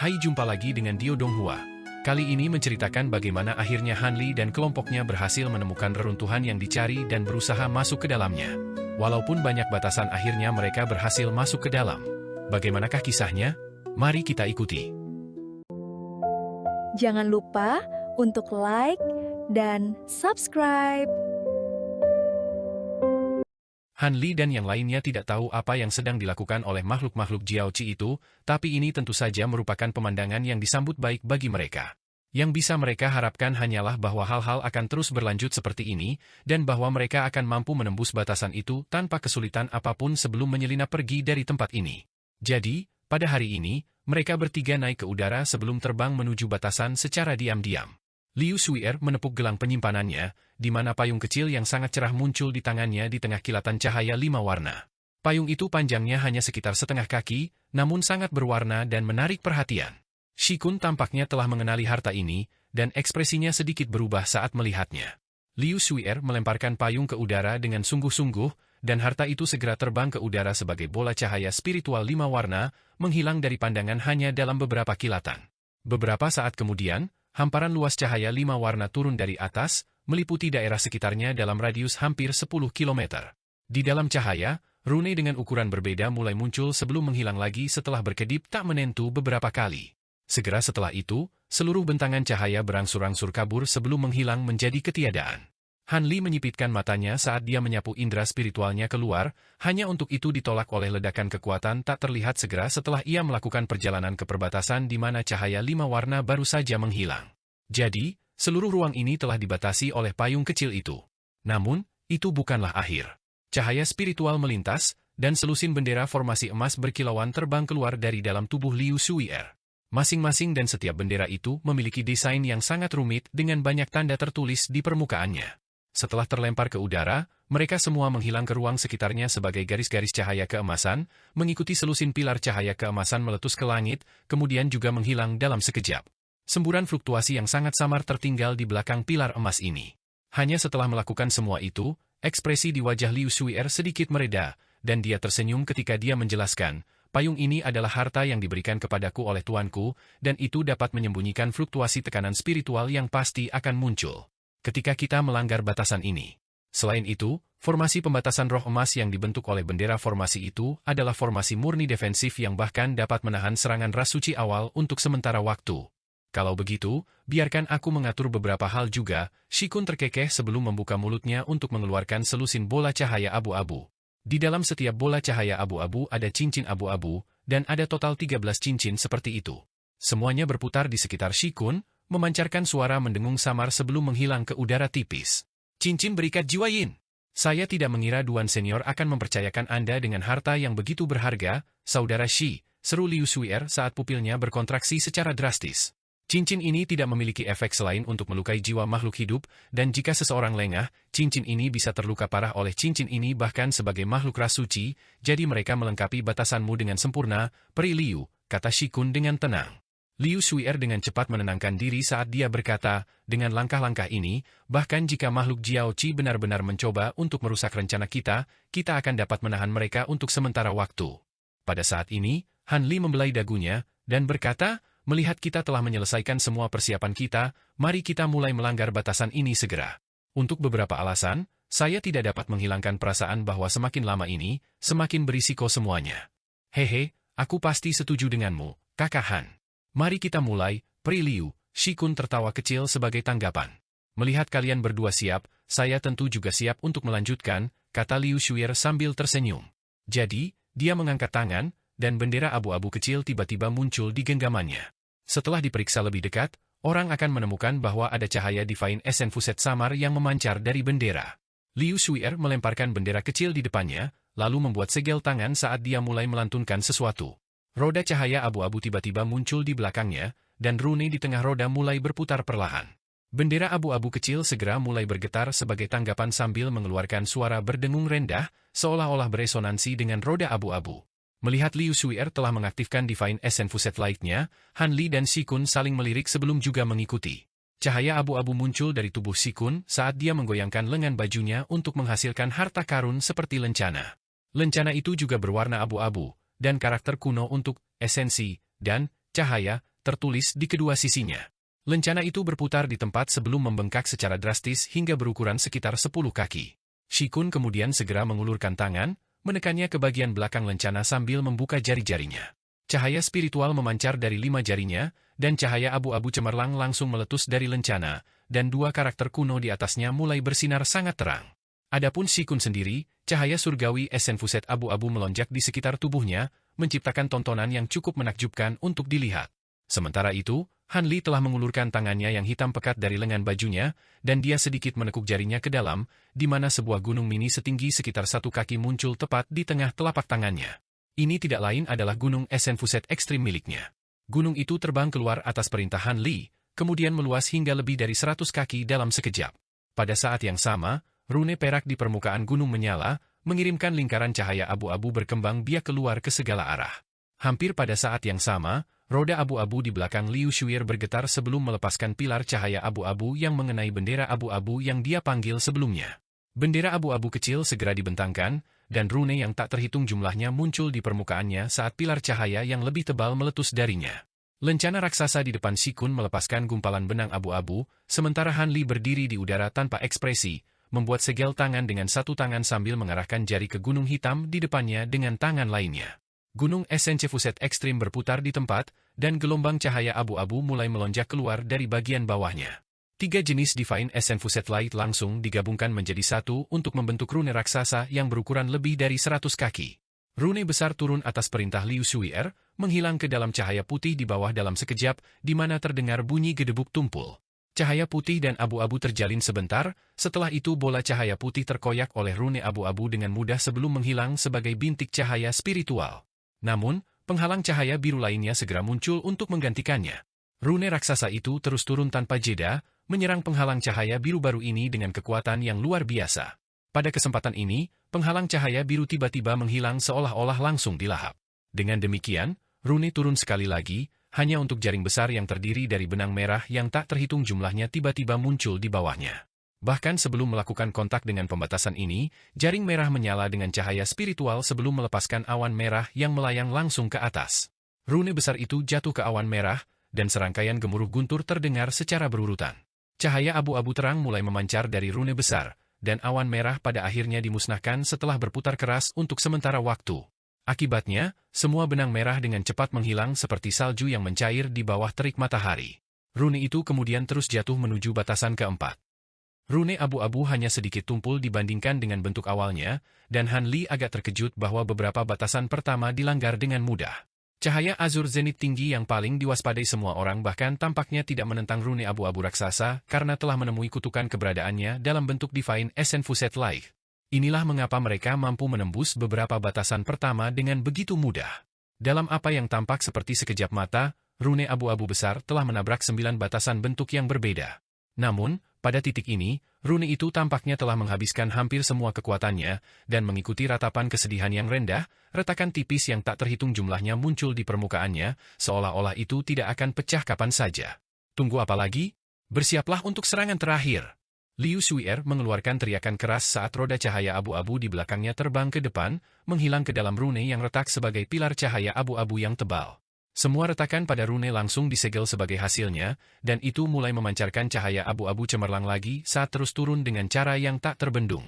Hai, jumpa lagi dengan Dio Donghua. Kali ini menceritakan bagaimana akhirnya Han Li dan kelompoknya berhasil menemukan reruntuhan yang dicari dan berusaha masuk ke dalamnya. Walaupun banyak batasan, akhirnya mereka berhasil masuk ke dalam. Bagaimanakah kisahnya? Mari kita ikuti. Jangan lupa untuk like dan subscribe. Han Li dan yang lainnya tidak tahu apa yang sedang dilakukan oleh makhluk-makhluk Jiaoqi itu, tapi ini tentu saja merupakan pemandangan yang disambut baik bagi mereka. Yang bisa mereka harapkan hanyalah bahwa hal-hal akan terus berlanjut seperti ini, dan bahwa mereka akan mampu menembus batasan itu tanpa kesulitan apapun sebelum menyelinap pergi dari tempat ini. Jadi, pada hari ini, mereka bertiga naik ke udara sebelum terbang menuju batasan secara diam-diam. Liu Shui'er menepuk gelang penyimpanannya, di mana payung kecil yang sangat cerah muncul di tangannya di tengah kilatan cahaya 5 warna. Payung itu panjangnya hanya sekitar setengah kaki, namun sangat berwarna dan menarik perhatian. Shikun tampaknya telah mengenali harta ini, dan ekspresinya sedikit berubah saat melihatnya. Liu Shui'er melemparkan payung ke udara dengan sungguh-sungguh, dan harta itu segera terbang ke udara sebagai bola cahaya spiritual 5 warna, menghilang dari pandangan hanya dalam beberapa kilatan. Beberapa saat kemudian, hamparan luas cahaya 5 warna turun dari atas, meliputi daerah sekitarnya dalam radius hampir 10 km. Di dalam cahaya, rune dengan ukuran berbeda mulai muncul sebelum menghilang lagi setelah berkedip tak menentu beberapa kali. Segera setelah itu, seluruh bentangan cahaya berangsur-angsur kabur sebelum menghilang menjadi ketiadaan. Han Li menyipitkan matanya saat dia menyapu indera spiritualnya keluar, hanya untuk itu ditolak oleh ledakan kekuatan tak terlihat segera setelah ia melakukan perjalanan ke perbatasan di mana cahaya 5 warna baru saja menghilang. Jadi, seluruh ruang ini telah dibatasi oleh payung kecil itu. Namun, itu bukanlah akhir. Cahaya spiritual melintas, dan selusin bendera formasi emas berkilauan terbang keluar dari dalam tubuh Liu Shui'er. Masing-masing dan setiap bendera itu memiliki desain yang sangat rumit dengan banyak tanda tertulis di permukaannya. Setelah terlempar ke udara, mereka semua menghilang ke ruang sekitarnya sebagai garis-garis cahaya keemasan, mengikuti selusin pilar cahaya keemasan meletus ke langit, kemudian juga menghilang dalam sekejap. Semburan fluktuasi yang sangat samar tertinggal di belakang pilar emas ini. Hanya setelah melakukan semua itu, ekspresi di wajah Liu Shui'er sedikit mereda, dan dia tersenyum ketika dia menjelaskan, payung ini adalah harta yang diberikan kepadaku oleh tuanku, dan itu dapat menyembunyikan fluktuasi tekanan spiritual yang pasti akan muncul ketika kita melanggar batasan ini. Selain itu, formasi pembatasan roh emas yang dibentuk oleh bendera formasi itu adalah formasi murni defensif yang bahkan dapat menahan serangan ras suci awal untuk sementara waktu. Kalau begitu, biarkan aku mengatur beberapa hal juga. Shikun terkekeh sebelum membuka mulutnya untuk mengeluarkan selusin bola cahaya abu-abu. Di dalam setiap bola cahaya abu-abu ada cincin abu-abu, dan ada total 13 cincin seperti itu. Semuanya berputar di sekitar Shikun, memancarkan suara mendengung samar sebelum menghilang ke udara tipis. Cincin berikat jiwa Yin. Saya tidak mengira Duan Senior akan mempercayakan Anda dengan harta yang begitu berharga, Saudara Shi, seru Liu Shui'er saat pupilnya berkontraksi secara drastis. Cincin ini tidak memiliki efek selain untuk melukai jiwa makhluk hidup, dan jika seseorang lengah, cincin ini bisa terluka parah oleh cincin ini bahkan sebagai makhluk ras suci, jadi mereka melengkapi batasanmu dengan sempurna, Peri Liu, kata Shikun dengan tenang. Liu Shui'er dengan cepat menenangkan diri saat dia berkata, dengan langkah-langkah ini, bahkan jika makhluk Jiaoqi benar-benar mencoba untuk merusak rencana kita akan dapat menahan mereka untuk sementara waktu. Pada saat ini, Han Li membelai dagunya, dan berkata, melihat kita telah menyelesaikan semua persiapan kita, mari kita mulai melanggar batasan ini segera. Untuk beberapa alasan, saya tidak dapat menghilangkan perasaan bahwa semakin lama ini, semakin berisiko semuanya. Hehe, aku pasti setuju denganmu, Kakak Han. Mari kita mulai, Peri Liu, Shikun tertawa kecil sebagai tanggapan. Melihat kalian berdua siap, saya tentu juga siap untuk melanjutkan, kata Liu Shui'er sambil tersenyum. Jadi, dia mengangkat tangan, dan bendera abu-abu kecil tiba-tiba muncul di genggamannya. Setelah diperiksa lebih dekat, orang akan menemukan bahwa ada cahaya Divine Essence Fuset samar yang memancar dari bendera. Liu Shui'er melemparkan bendera kecil di depannya, lalu membuat segel tangan saat dia mulai melantunkan sesuatu. Roda cahaya abu-abu tiba-tiba muncul di belakangnya, dan rune di tengah roda mulai berputar perlahan. Bendera abu-abu kecil segera mulai bergetar sebagai tanggapan sambil mengeluarkan suara berdengung rendah, seolah-olah beresonansi dengan roda abu-abu. Melihat Liu Shui'er telah mengaktifkan Divine Essence Fuset Light-nya, Han Li dan Shikun saling melirik sebelum juga mengikuti. Cahaya abu-abu muncul dari tubuh Shikun saat dia menggoyangkan lengan bajunya untuk menghasilkan harta karun seperti lencana. Lencana itu juga berwarna abu-abu, dan karakter kuno untuk esensi dan cahaya tertulis di kedua sisinya. Lencana itu berputar di tempat sebelum membengkak secara drastis hingga berukuran sekitar 10 kaki. Shikun kemudian segera mengulurkan tangan, menekannya ke bagian belakang lencana sambil membuka jari-jarinya. Cahaya spiritual memancar dari 5 jarinya, dan cahaya abu-abu cemerlang langsung meletus dari lencana, dan 2 karakter kuno di atasnya mulai bersinar sangat terang. Adapun Shikun sendiri, cahaya surgawi Esenfuset abu-abu melonjak di sekitar tubuhnya, menciptakan tontonan yang cukup menakjubkan untuk dilihat. Sementara itu, Han Li telah mengulurkan tangannya yang hitam pekat dari lengan bajunya, dan dia sedikit menekuk jarinya ke dalam, di mana sebuah gunung mini setinggi sekitar 1 kaki muncul tepat di tengah telapak tangannya. Ini tidak lain adalah gunung Esenfuset ekstrim miliknya. Gunung itu terbang keluar atas perintah Han Li, kemudian meluas hingga lebih dari 100 kaki dalam sekejap. Pada saat yang sama, rune perak di permukaan gunung menyala, mengirimkan lingkaran cahaya abu-abu berkembang biak keluar ke segala arah. Hampir pada saat yang sama, roda abu-abu di belakang Liu Shuir bergetar sebelum melepaskan pilar cahaya abu-abu yang mengenai bendera abu-abu yang dia panggil sebelumnya. Bendera abu-abu kecil segera dibentangkan, dan rune yang tak terhitung jumlahnya muncul di permukaannya saat pilar cahaya yang lebih tebal meletus darinya. Lencana raksasa di depan Shikun melepaskan gumpalan benang abu-abu, sementara Han Li berdiri di udara tanpa ekspresi, membuat segel tangan dengan satu tangan sambil mengarahkan jari ke gunung hitam di depannya dengan tangan lainnya. Gunung Esenfuset ekstrim berputar di tempat, dan gelombang cahaya abu-abu mulai melonjak keluar dari bagian bawahnya. 3 jenis Divine Esenfuset Light langsung digabungkan menjadi satu untuk membentuk rune raksasa yang berukuran lebih dari 100 kaki. Rune besar turun atas perintah Liu Shuir, menghilang ke dalam cahaya putih di bawah dalam sekejap, di mana terdengar bunyi gedebuk tumpul. Cahaya putih dan abu-abu terjalin sebentar, setelah itu bola cahaya putih terkoyak oleh rune abu-abu dengan mudah sebelum menghilang sebagai bintik cahaya spiritual. Namun, penghalang cahaya biru lainnya segera muncul untuk menggantikannya. Rune raksasa itu terus turun tanpa jeda, menyerang penghalang cahaya biru baru ini dengan kekuatan yang luar biasa. Pada kesempatan ini, penghalang cahaya biru tiba-tiba menghilang seolah-olah langsung dilahap. Dengan demikian, rune turun sekali lagi, hanya untuk jaring besar yang terdiri dari benang merah yang tak terhitung jumlahnya tiba-tiba muncul di bawahnya. Bahkan sebelum melakukan kontak dengan pembatasan ini, jaring merah menyala dengan cahaya spiritual sebelum melepaskan awan merah yang melayang langsung ke atas. Rune besar itu jatuh ke awan merah, dan serangkaian gemuruh guntur terdengar secara berurutan. Cahaya abu-abu terang mulai memancar dari rune besar, dan awan merah pada akhirnya dimusnahkan setelah berputar keras untuk sementara waktu. Akibatnya, semua benang merah dengan cepat menghilang seperti salju yang mencair di bawah terik matahari. Rune itu kemudian terus jatuh menuju batasan keempat. Rune abu-abu hanya sedikit tumpul dibandingkan dengan bentuk awalnya, dan Han Li agak terkejut bahwa beberapa batasan pertama dilanggar dengan mudah. Cahaya azur zenit tinggi yang paling diwaspadai semua orang bahkan tampaknya tidak menentang rune abu-abu raksasa karena telah menemui kutukan keberadaannya dalam bentuk Divine Esenfuset Light. Inilah mengapa mereka mampu menembus beberapa batasan pertama dengan begitu mudah. Dalam apa yang tampak seperti sekejap mata, rune abu-abu besar telah menabrak 9 batasan bentuk yang berbeda. Namun, pada titik ini, rune itu tampaknya telah menghabiskan hampir semua kekuatannya, dan mengikuti ratapan kesedihan yang rendah, retakan tipis yang tak terhitung jumlahnya muncul di permukaannya, seolah-olah itu tidak akan pecah kapan saja. Tunggu apa lagi? Bersiaplah untuk serangan terakhir. Liu Shuir mengeluarkan teriakan keras saat roda cahaya abu-abu di belakangnya terbang ke depan, menghilang ke dalam rune yang retak sebagai pilar cahaya abu-abu yang tebal. Semua retakan pada rune langsung disegel sebagai hasilnya, dan itu mulai memancarkan cahaya abu-abu cemerlang lagi saat terus turun dengan cara yang tak terbendung.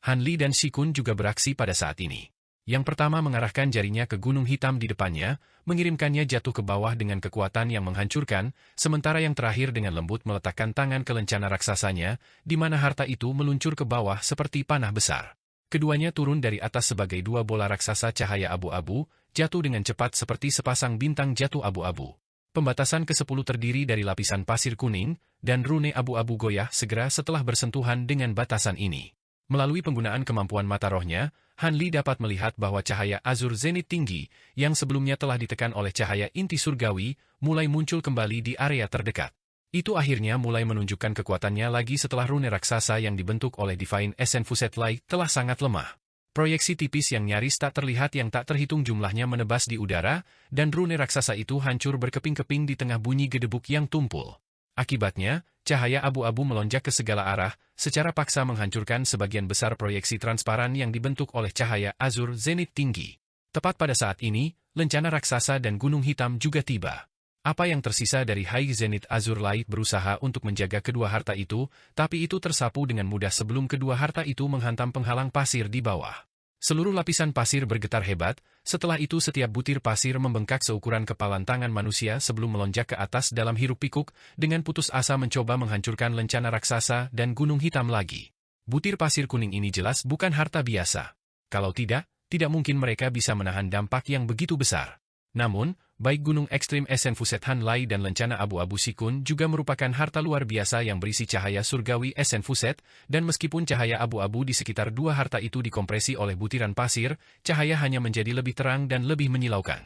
Han Li dan Shikun juga beraksi pada saat ini. Yang pertama mengarahkan jarinya ke gunung hitam di depannya, mengirimkannya jatuh ke bawah dengan kekuatan yang menghancurkan, sementara yang terakhir dengan lembut meletakkan tangan ke lencana raksasanya, di mana harta itu meluncur ke bawah seperti panah besar. Keduanya turun dari atas sebagai 2 bola raksasa cahaya abu-abu, jatuh dengan cepat seperti sepasang bintang jatuh abu-abu. Pembatasan ke-10 terdiri dari lapisan pasir kuning, dan rune abu-abu goyah segera setelah bersentuhan dengan batasan ini. Melalui penggunaan kemampuan mata rohnya, Han Li dapat melihat bahwa cahaya azur zenit tinggi, yang sebelumnya telah ditekan oleh cahaya inti surgawi, mulai muncul kembali di area terdekat. Itu akhirnya mulai menunjukkan kekuatannya lagi setelah rune raksasa yang dibentuk oleh Divine Esenfuset Light telah sangat lemah. Proyeksi tipis yang nyaris tak terlihat yang tak terhitung jumlahnya menebas di udara, dan rune raksasa itu hancur berkeping-keping di tengah bunyi gedebuk yang tumpul. Akibatnya, cahaya abu-abu melonjak ke segala arah, secara paksa menghancurkan sebagian besar proyeksi transparan yang dibentuk oleh cahaya azur zenit tinggi. Tepat pada saat ini, lencana raksasa dan gunung hitam juga tiba. Apa yang tersisa dari High Zenith Azure Light berusaha untuk menjaga kedua harta itu, tapi itu tersapu dengan mudah sebelum kedua harta itu menghantam penghalang pasir di bawah. Seluruh lapisan pasir bergetar hebat, setelah itu setiap butir pasir membengkak seukuran kepalan tangan manusia sebelum melonjak ke atas dalam hiruk-pikuk, dengan putus asa mencoba menghancurkan lencana raksasa dan gunung hitam lagi. Butir pasir kuning ini jelas bukan harta biasa. Kalau tidak mungkin mereka bisa menahan dampak yang begitu besar. Namun, baik gunung ekstrim Esenfuset Hanlai dan lencana abu-abu Sikun juga merupakan harta luar biasa yang berisi cahaya surgawi Esenfuset, dan meskipun cahaya abu-abu di sekitar dua harta itu dikompresi oleh butiran pasir, cahaya hanya menjadi lebih terang dan lebih menyilaukan.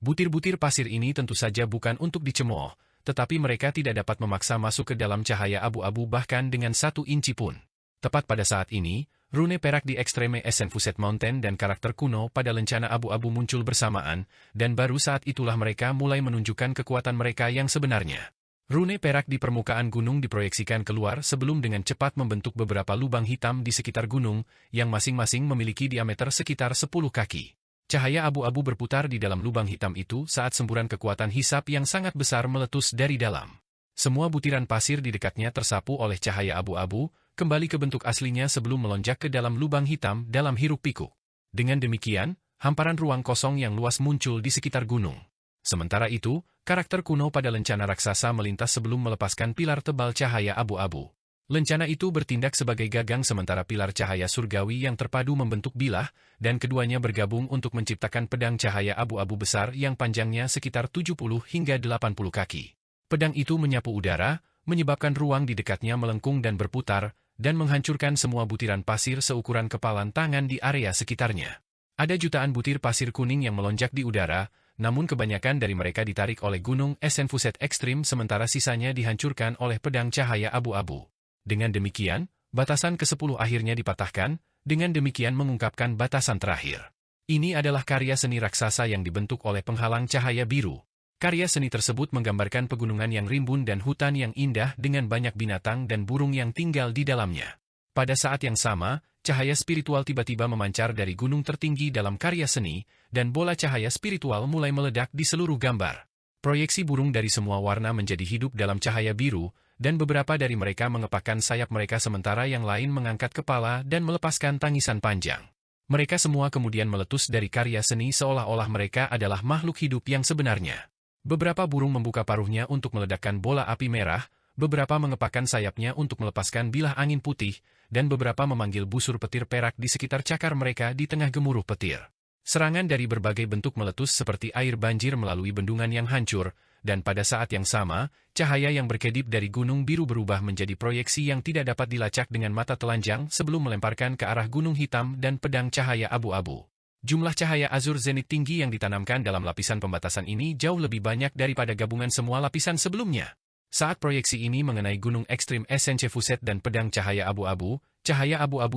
Butir-butir pasir ini tentu saja bukan untuk dicemooh, tetapi mereka tidak dapat memaksa masuk ke dalam cahaya abu-abu bahkan dengan 1 inci pun. Tepat pada saat ini, rune perak di ekstreme Esenfuset Mountain dan karakter kuno pada lencana abu-abu muncul bersamaan, dan baru saat itulah mereka mulai menunjukkan kekuatan mereka yang sebenarnya. Rune perak di permukaan gunung diproyeksikan keluar sebelum dengan cepat membentuk beberapa lubang hitam di sekitar gunung, yang masing-masing memiliki diameter sekitar 10 kaki. Cahaya abu-abu berputar di dalam lubang hitam itu saat semburan kekuatan hisap yang sangat besar meletus dari dalam. Semua butiran pasir di dekatnya tersapu oleh cahaya abu-abu, kembali ke bentuk aslinya sebelum melonjak ke dalam lubang hitam dalam hiruk-pikuk. Dengan demikian, hamparan ruang kosong yang luas muncul di sekitar gunung. Sementara itu, karakter kuno pada lencana raksasa melintas sebelum melepaskan pilar tebal cahaya abu-abu. Lencana itu bertindak sebagai gagang sementara pilar cahaya surgawi yang terpadu membentuk bilah, dan keduanya bergabung untuk menciptakan pedang cahaya abu-abu besar yang panjangnya sekitar 70 hingga 80 kaki. Pedang itu menyapu udara, menyebabkan ruang di dekatnya melengkung dan berputar, dan menghancurkan semua butiran pasir seukuran kepalan tangan di area sekitarnya. Ada jutaan butir pasir kuning yang melonjak di udara, namun kebanyakan dari mereka ditarik oleh gunung Esenfuset ekstrim sementara sisanya dihancurkan oleh pedang cahaya abu-abu. Dengan demikian, batasan ke-10 akhirnya dipatahkan, dengan demikian mengungkapkan batasan terakhir. Ini adalah karya seni raksasa yang dibentuk oleh penghalang cahaya biru. Karya seni tersebut menggambarkan pegunungan yang rimbun dan hutan yang indah dengan banyak binatang dan burung yang tinggal di dalamnya. Pada saat yang sama, cahaya spiritual tiba-tiba memancar dari gunung tertinggi dalam karya seni, dan bola cahaya spiritual mulai meledak di seluruh gambar. Proyeksi burung dari semua warna menjadi hidup dalam cahaya biru, dan beberapa dari mereka mengepakkan sayap mereka sementara yang lain mengangkat kepala dan melepaskan tangisan panjang. Mereka semua kemudian meletus dari karya seni seolah-olah mereka adalah makhluk hidup yang sebenarnya. Beberapa burung membuka paruhnya untuk meledakkan bola api merah, beberapa mengepakkan sayapnya untuk melepaskan bilah angin putih, dan beberapa memanggil busur petir perak di sekitar cakar mereka di tengah gemuruh petir. Serangan dari berbagai bentuk meletus seperti air banjir melalui bendungan yang hancur, dan pada saat yang sama, cahaya yang berkedip dari gunung biru berubah menjadi proyeksi yang tidak dapat dilacak dengan mata telanjang sebelum melemparkan ke arah gunung hitam dan pedang cahaya abu-abu. Jumlah cahaya azur zenit tinggi yang ditanamkan dalam lapisan pembatasan ini jauh lebih banyak daripada gabungan semua lapisan sebelumnya. Saat proyeksi ini mengenai gunung ekstrim Esenfuset dan pedang cahaya abu-abu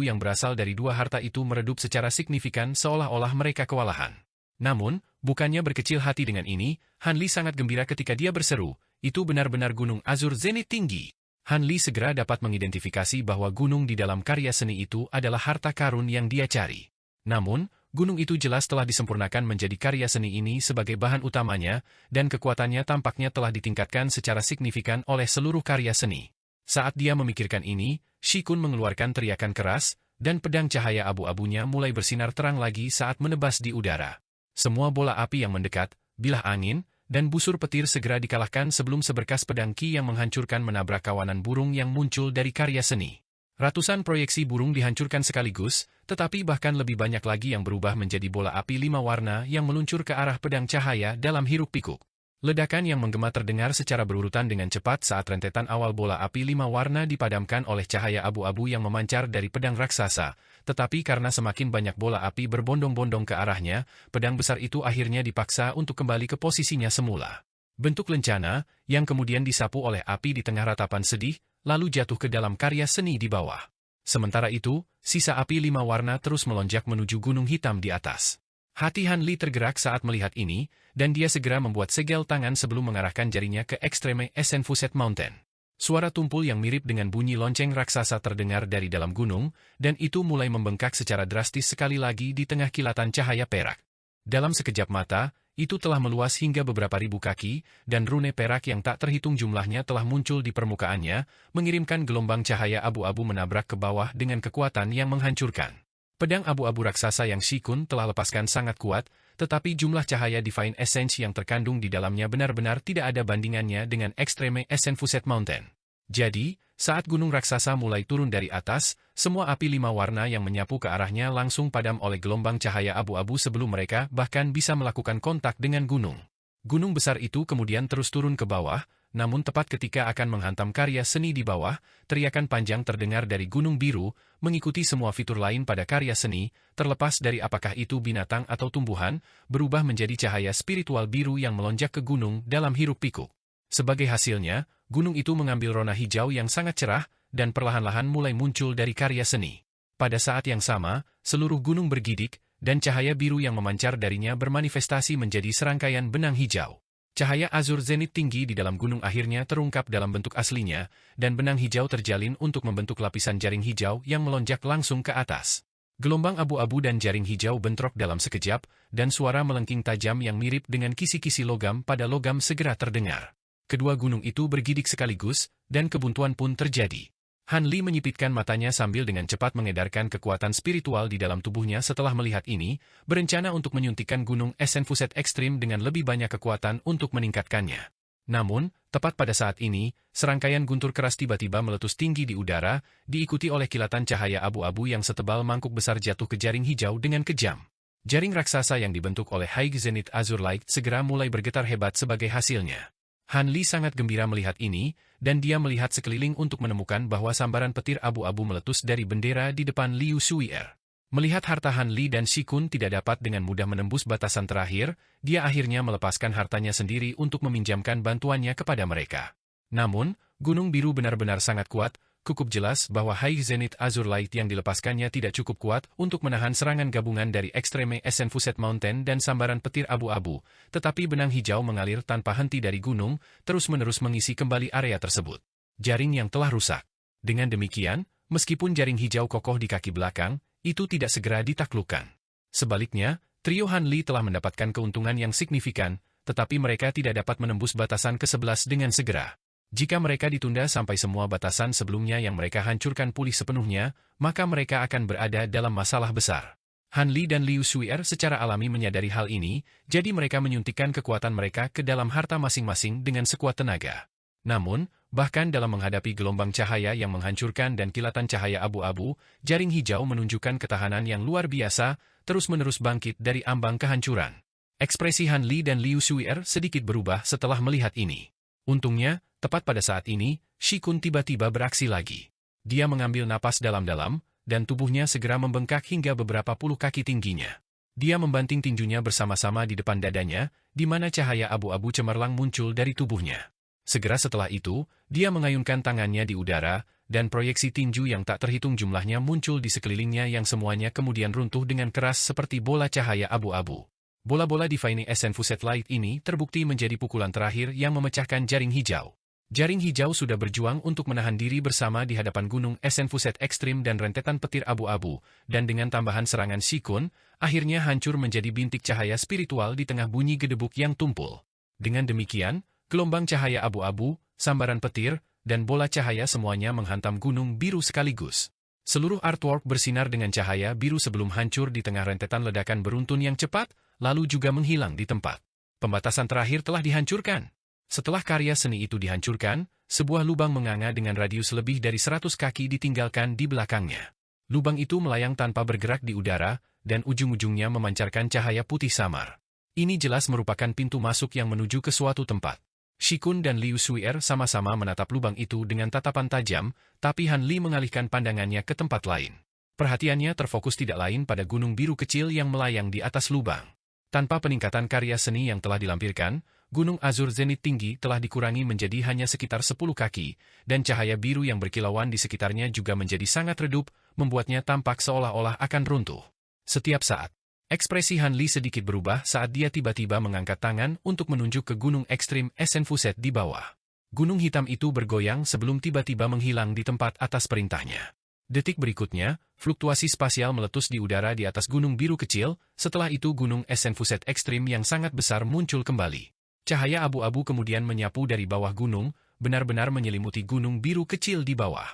yang berasal dari dua harta itu meredup secara signifikan seolah-olah mereka kewalahan. Namun, bukannya berkecil hati dengan ini, Han Li sangat gembira ketika dia berseru, itu benar-benar gunung azur zenit tinggi. Han Li segera dapat mengidentifikasi bahwa gunung di dalam karya seni itu adalah harta karun yang dia cari. Namun, gunung itu jelas telah disempurnakan menjadi karya seni ini sebagai bahan utamanya, dan kekuatannya tampaknya telah ditingkatkan secara signifikan oleh seluruh karya seni. Saat dia memikirkan ini, Shikun mengeluarkan teriakan keras, dan pedang cahaya abu-abunya mulai bersinar terang lagi saat menebas di udara. Semua bola api yang mendekat, bilah angin, dan busur petir segera dikalahkan sebelum seberkas pedang ki yang menghancurkan menabrak kawanan burung yang muncul dari karya seni. Ratusan proyeksi burung dihancurkan sekaligus, tetapi bahkan lebih banyak lagi yang berubah menjadi bola api 5 warna yang meluncur ke arah pedang cahaya dalam hiruk-pikuk. Ledakan yang menggema terdengar secara berurutan dengan cepat saat rentetan awal bola api 5 warna dipadamkan oleh cahaya abu-abu yang memancar dari pedang raksasa, tetapi karena semakin banyak bola api berbondong-bondong ke arahnya, pedang besar itu akhirnya dipaksa untuk kembali ke posisinya semula. Bentuk lencana, yang kemudian disapu oleh api di tengah ratapan sedih, lalu jatuh ke dalam karya seni di bawah. Sementara itu, sisa api 5 warna terus melonjak menuju gunung hitam di atas. Hati Han Li tergerak saat melihat ini, dan dia segera membuat segel tangan sebelum mengarahkan jarinya ke ekstreme Esenfuset Mountain. Suara tumpul yang mirip dengan bunyi lonceng raksasa terdengar dari dalam gunung, dan itu mulai membengkak secara drastis sekali lagi di tengah kilatan cahaya perak. Dalam sekejap mata, itu telah meluas hingga beberapa ribu kaki, dan rune perak yang tak terhitung jumlahnya telah muncul di permukaannya, mengirimkan gelombang cahaya abu-abu menabrak ke bawah dengan kekuatan yang menghancurkan. Pedang abu-abu raksasa yang Shikun telah lepaskan sangat kuat, tetapi jumlah cahaya Divine Essence yang terkandung di dalamnya benar-benar tidak ada bandingannya dengan Extreme Essence Fuset Mountain. Jadi, saat gunung raksasa mulai turun dari atas, semua api 5 warna yang menyapu ke arahnya langsung padam oleh gelombang cahaya abu-abu sebelum mereka bahkan bisa melakukan kontak dengan gunung. Gunung besar itu kemudian terus turun ke bawah, namun tepat ketika akan menghantam karya seni di bawah, teriakan panjang terdengar dari Gunung Biru, mengikuti semua fitur lain pada karya seni, terlepas dari apakah itu binatang atau tumbuhan, berubah menjadi cahaya spiritual biru yang melonjak ke gunung dalam hiruk-pikuk. Sebagai hasilnya, gunung itu mengambil rona hijau yang sangat cerah, dan perlahan-lahan mulai muncul dari karya seni. Pada saat yang sama, seluruh gunung bergidik, dan cahaya biru yang memancar darinya bermanifestasi menjadi serangkaian benang hijau. Cahaya azur zenit tinggi di dalam gunung akhirnya terungkap dalam bentuk aslinya, dan benang hijau terjalin untuk membentuk lapisan jaring hijau yang melonjak langsung ke atas. Gelombang abu-abu dan jaring hijau bentrok dalam sekejap, dan suara melengking tajam yang mirip dengan kisi-kisi logam pada logam segera terdengar. Kedua gunung itu bergidik sekaligus, dan kebuntuan pun terjadi. Han Li menyipitkan matanya sambil dengan cepat mengedarkan kekuatan spiritual di dalam tubuhnya setelah melihat ini, berencana untuk menyuntikkan gunung Essence Fuset Ekstrim dengan lebih banyak kekuatan untuk meningkatkannya. Namun, tepat pada saat ini, serangkaian guntur keras tiba-tiba meletus tinggi di udara, diikuti oleh kilatan cahaya abu-abu yang setebal mangkuk besar jatuh ke jaring hijau dengan kejam. Jaring raksasa yang dibentuk oleh High Zenith Azure Light segera mulai bergetar hebat sebagai hasilnya. Han Li sangat gembira melihat ini, dan dia melihat sekeliling untuk menemukan bahwa sambaran petir abu-abu meletus dari bendera di depan Liu Suier. Melihat harta Han Li dan Shikun tidak dapat dengan mudah menembus batasan terakhir, dia akhirnya melepaskan hartanya sendiri untuk meminjamkan bantuannya kepada mereka. Namun, Gunung Biru benar-benar sangat kuat, cukup jelas bahwa High Zenith Azure Light yang dilepaskannya tidak cukup kuat untuk menahan serangan gabungan dari Extreme Essence Fuset Mountain dan sambaran petir abu-abu, tetapi benang hijau mengalir tanpa henti dari gunung, terus-menerus mengisi kembali area tersebut. Jaring yang telah rusak. Dengan demikian, meskipun jaring hijau kokoh di kaki belakang, itu tidak segera ditaklukkan. Sebaliknya, trio Han Li telah mendapatkan keuntungan yang signifikan, tetapi mereka tidak dapat menembus batasan ke-11 dengan segera. Jika mereka ditunda sampai semua batasan sebelumnya yang mereka hancurkan pulih sepenuhnya, maka mereka akan berada dalam masalah besar. Han Li dan Liu Suier secara alami menyadari hal ini, jadi mereka menyuntikkan kekuatan mereka ke dalam harta masing-masing dengan sekuat tenaga. Namun, bahkan dalam menghadapi gelombang cahaya yang menghancurkan dan kilatan cahaya abu-abu, jaring hijau menunjukkan ketahanan yang luar biasa, terus-menerus bangkit dari ambang kehancuran. Ekspresi Han Li dan Liu Suier sedikit berubah setelah melihat ini. Untungnya, tepat pada saat ini, Shikun tiba-tiba beraksi lagi. Dia mengambil napas dalam-dalam, dan tubuhnya segera membengkak hingga beberapa puluh kaki tingginya. Dia membanting tinjunya bersama-sama di depan dadanya, di mana cahaya abu-abu cemerlang muncul dari tubuhnya. Segera setelah itu, dia mengayunkan tangannya di udara, dan proyeksi tinju yang tak terhitung jumlahnya muncul di sekelilingnya yang semuanya kemudian runtuh dengan keras seperti bola cahaya abu-abu. Bola-bola Divine Essence Fuset Light ini terbukti menjadi pukulan terakhir yang memecahkan jaring hijau. Jaring hijau sudah berjuang untuk menahan diri bersama di hadapan gunung Essence Fuset Ekstrim dan rentetan petir abu-abu, dan dengan tambahan serangan Shikun, akhirnya hancur menjadi bintik cahaya spiritual di tengah bunyi gedebuk yang tumpul. Dengan demikian, gelombang cahaya abu-abu, sambaran petir, dan bola cahaya semuanya menghantam Gunung Biru sekaligus. Seluruh artwork bersinar dengan cahaya biru sebelum hancur di tengah rentetan ledakan beruntun yang cepat, lalu juga menghilang di tempat. Pembatasan terakhir telah dihancurkan. Setelah karya seni itu dihancurkan, sebuah lubang menganga dengan radius lebih dari 100 kaki ditinggalkan di belakangnya. Lubang itu melayang tanpa bergerak di udara, dan ujung-ujungnya memancarkan cahaya putih samar. Ini jelas merupakan pintu masuk yang menuju ke suatu tempat. Shikun dan Liu Suier sama-sama menatap lubang itu dengan tatapan tajam, tapi Han Li mengalihkan pandangannya ke tempat lain. Perhatiannya terfokus tidak lain pada gunung biru kecil yang melayang di atas lubang. Tanpa peningkatan karya seni yang telah dilampirkan, Gunung Azur Zenit tinggi telah dikurangi menjadi hanya sekitar 10 kaki, dan cahaya biru yang berkilauan di sekitarnya juga menjadi sangat redup, membuatnya tampak seolah-olah akan runtuh. Setiap saat, ekspresi Han Li sedikit berubah saat dia tiba-tiba mengangkat tangan untuk menunjuk ke gunung ekstrim Essence Fuset di bawah. Gunung hitam itu bergoyang sebelum tiba-tiba menghilang di tempat atas perintahnya. Detik berikutnya, fluktuasi spasial meletus di udara di atas gunung biru kecil, setelah itu gunung Esenfuset ekstrim yang sangat besar muncul kembali. Cahaya abu-abu kemudian menyapu dari bawah gunung, benar-benar menyelimuti gunung biru kecil di bawah.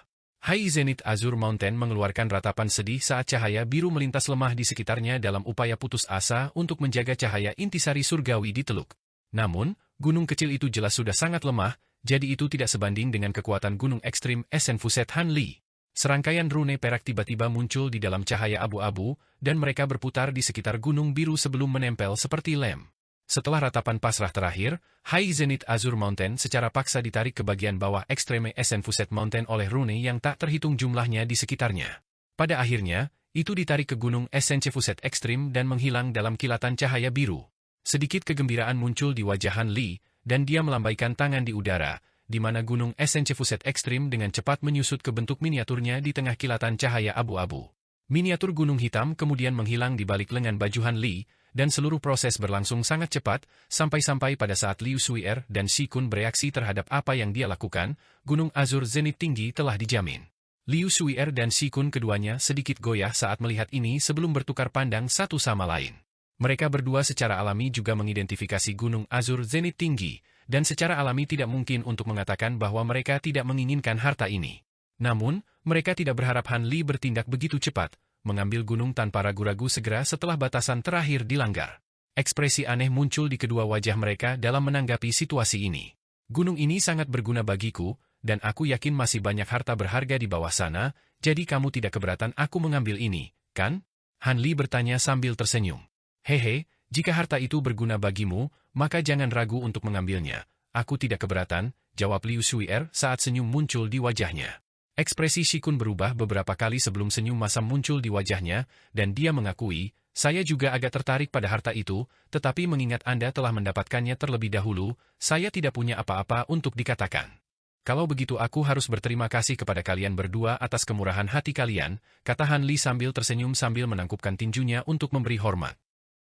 High Zenith Azure Mountain mengeluarkan ratapan sedih saat cahaya biru melintas lemah di sekitarnya dalam upaya putus asa untuk menjaga cahaya intisari surgawi di teluk. Namun, gunung kecil itu jelas sudah sangat lemah, jadi itu tidak sebanding dengan kekuatan gunung ekstrim Esenfuset Hanli. Serangkaian rune perak tiba-tiba muncul di dalam cahaya abu-abu, dan mereka berputar di sekitar gunung biru sebelum menempel seperti lem. Setelah ratapan pasrah terakhir, High Zenith Azure Mountain secara paksa ditarik ke bagian bawah ekstreme Esenfuset Mountain oleh rune yang tak terhitung jumlahnya di sekitarnya. Pada akhirnya, itu ditarik ke gunung Esenfuset ekstrim dan menghilang dalam kilatan cahaya biru. Sedikit kegembiraan muncul di wajah Hanli, dan dia melambaikan tangan di udara, di mana gunung Esenfuset ekstrim dengan cepat menyusut ke bentuk miniaturnya di tengah kilatan cahaya abu-abu. Miniatur gunung hitam kemudian menghilang di balik lengan baju Hanli, dan seluruh proses berlangsung sangat cepat, sampai-sampai pada saat Liu Suier dan Shikun bereaksi terhadap apa yang dia lakukan, gunung Azur Zenith tinggi telah dijamin. Liu Suier dan Shikun keduanya sedikit goyah saat melihat ini sebelum bertukar pandang satu sama lain. Mereka berdua secara alami juga mengidentifikasi gunung Azur Zenith tinggi, dan secara alami tidak mungkin untuk mengatakan bahwa mereka tidak menginginkan harta ini. Namun, mereka tidak berharap Hanli bertindak begitu cepat, mengambil gunung tanpa ragu-ragu segera setelah batasan terakhir dilanggar. Ekspresi aneh muncul di kedua wajah mereka dalam menanggapi situasi ini. Gunung ini sangat berguna bagiku, dan aku yakin masih banyak harta berharga di bawah sana, jadi kamu tidak keberatan aku mengambil ini, kan? Hanli bertanya sambil tersenyum. Hehe, jika harta itu berguna bagimu, maka jangan ragu untuk mengambilnya. Aku tidak keberatan, jawab Liu Suier saat senyum muncul di wajahnya. Ekspresi Shikun berubah beberapa kali sebelum senyum masam muncul di wajahnya, dan dia mengakui, saya juga agak tertarik pada harta itu, tetapi mengingat Anda telah mendapatkannya terlebih dahulu, saya tidak punya apa-apa untuk dikatakan. Kalau begitu aku harus berterima kasih kepada kalian berdua atas kemurahan hati kalian, kata Hanli sambil tersenyum sambil menangkupkan tinjunya untuk memberi hormat.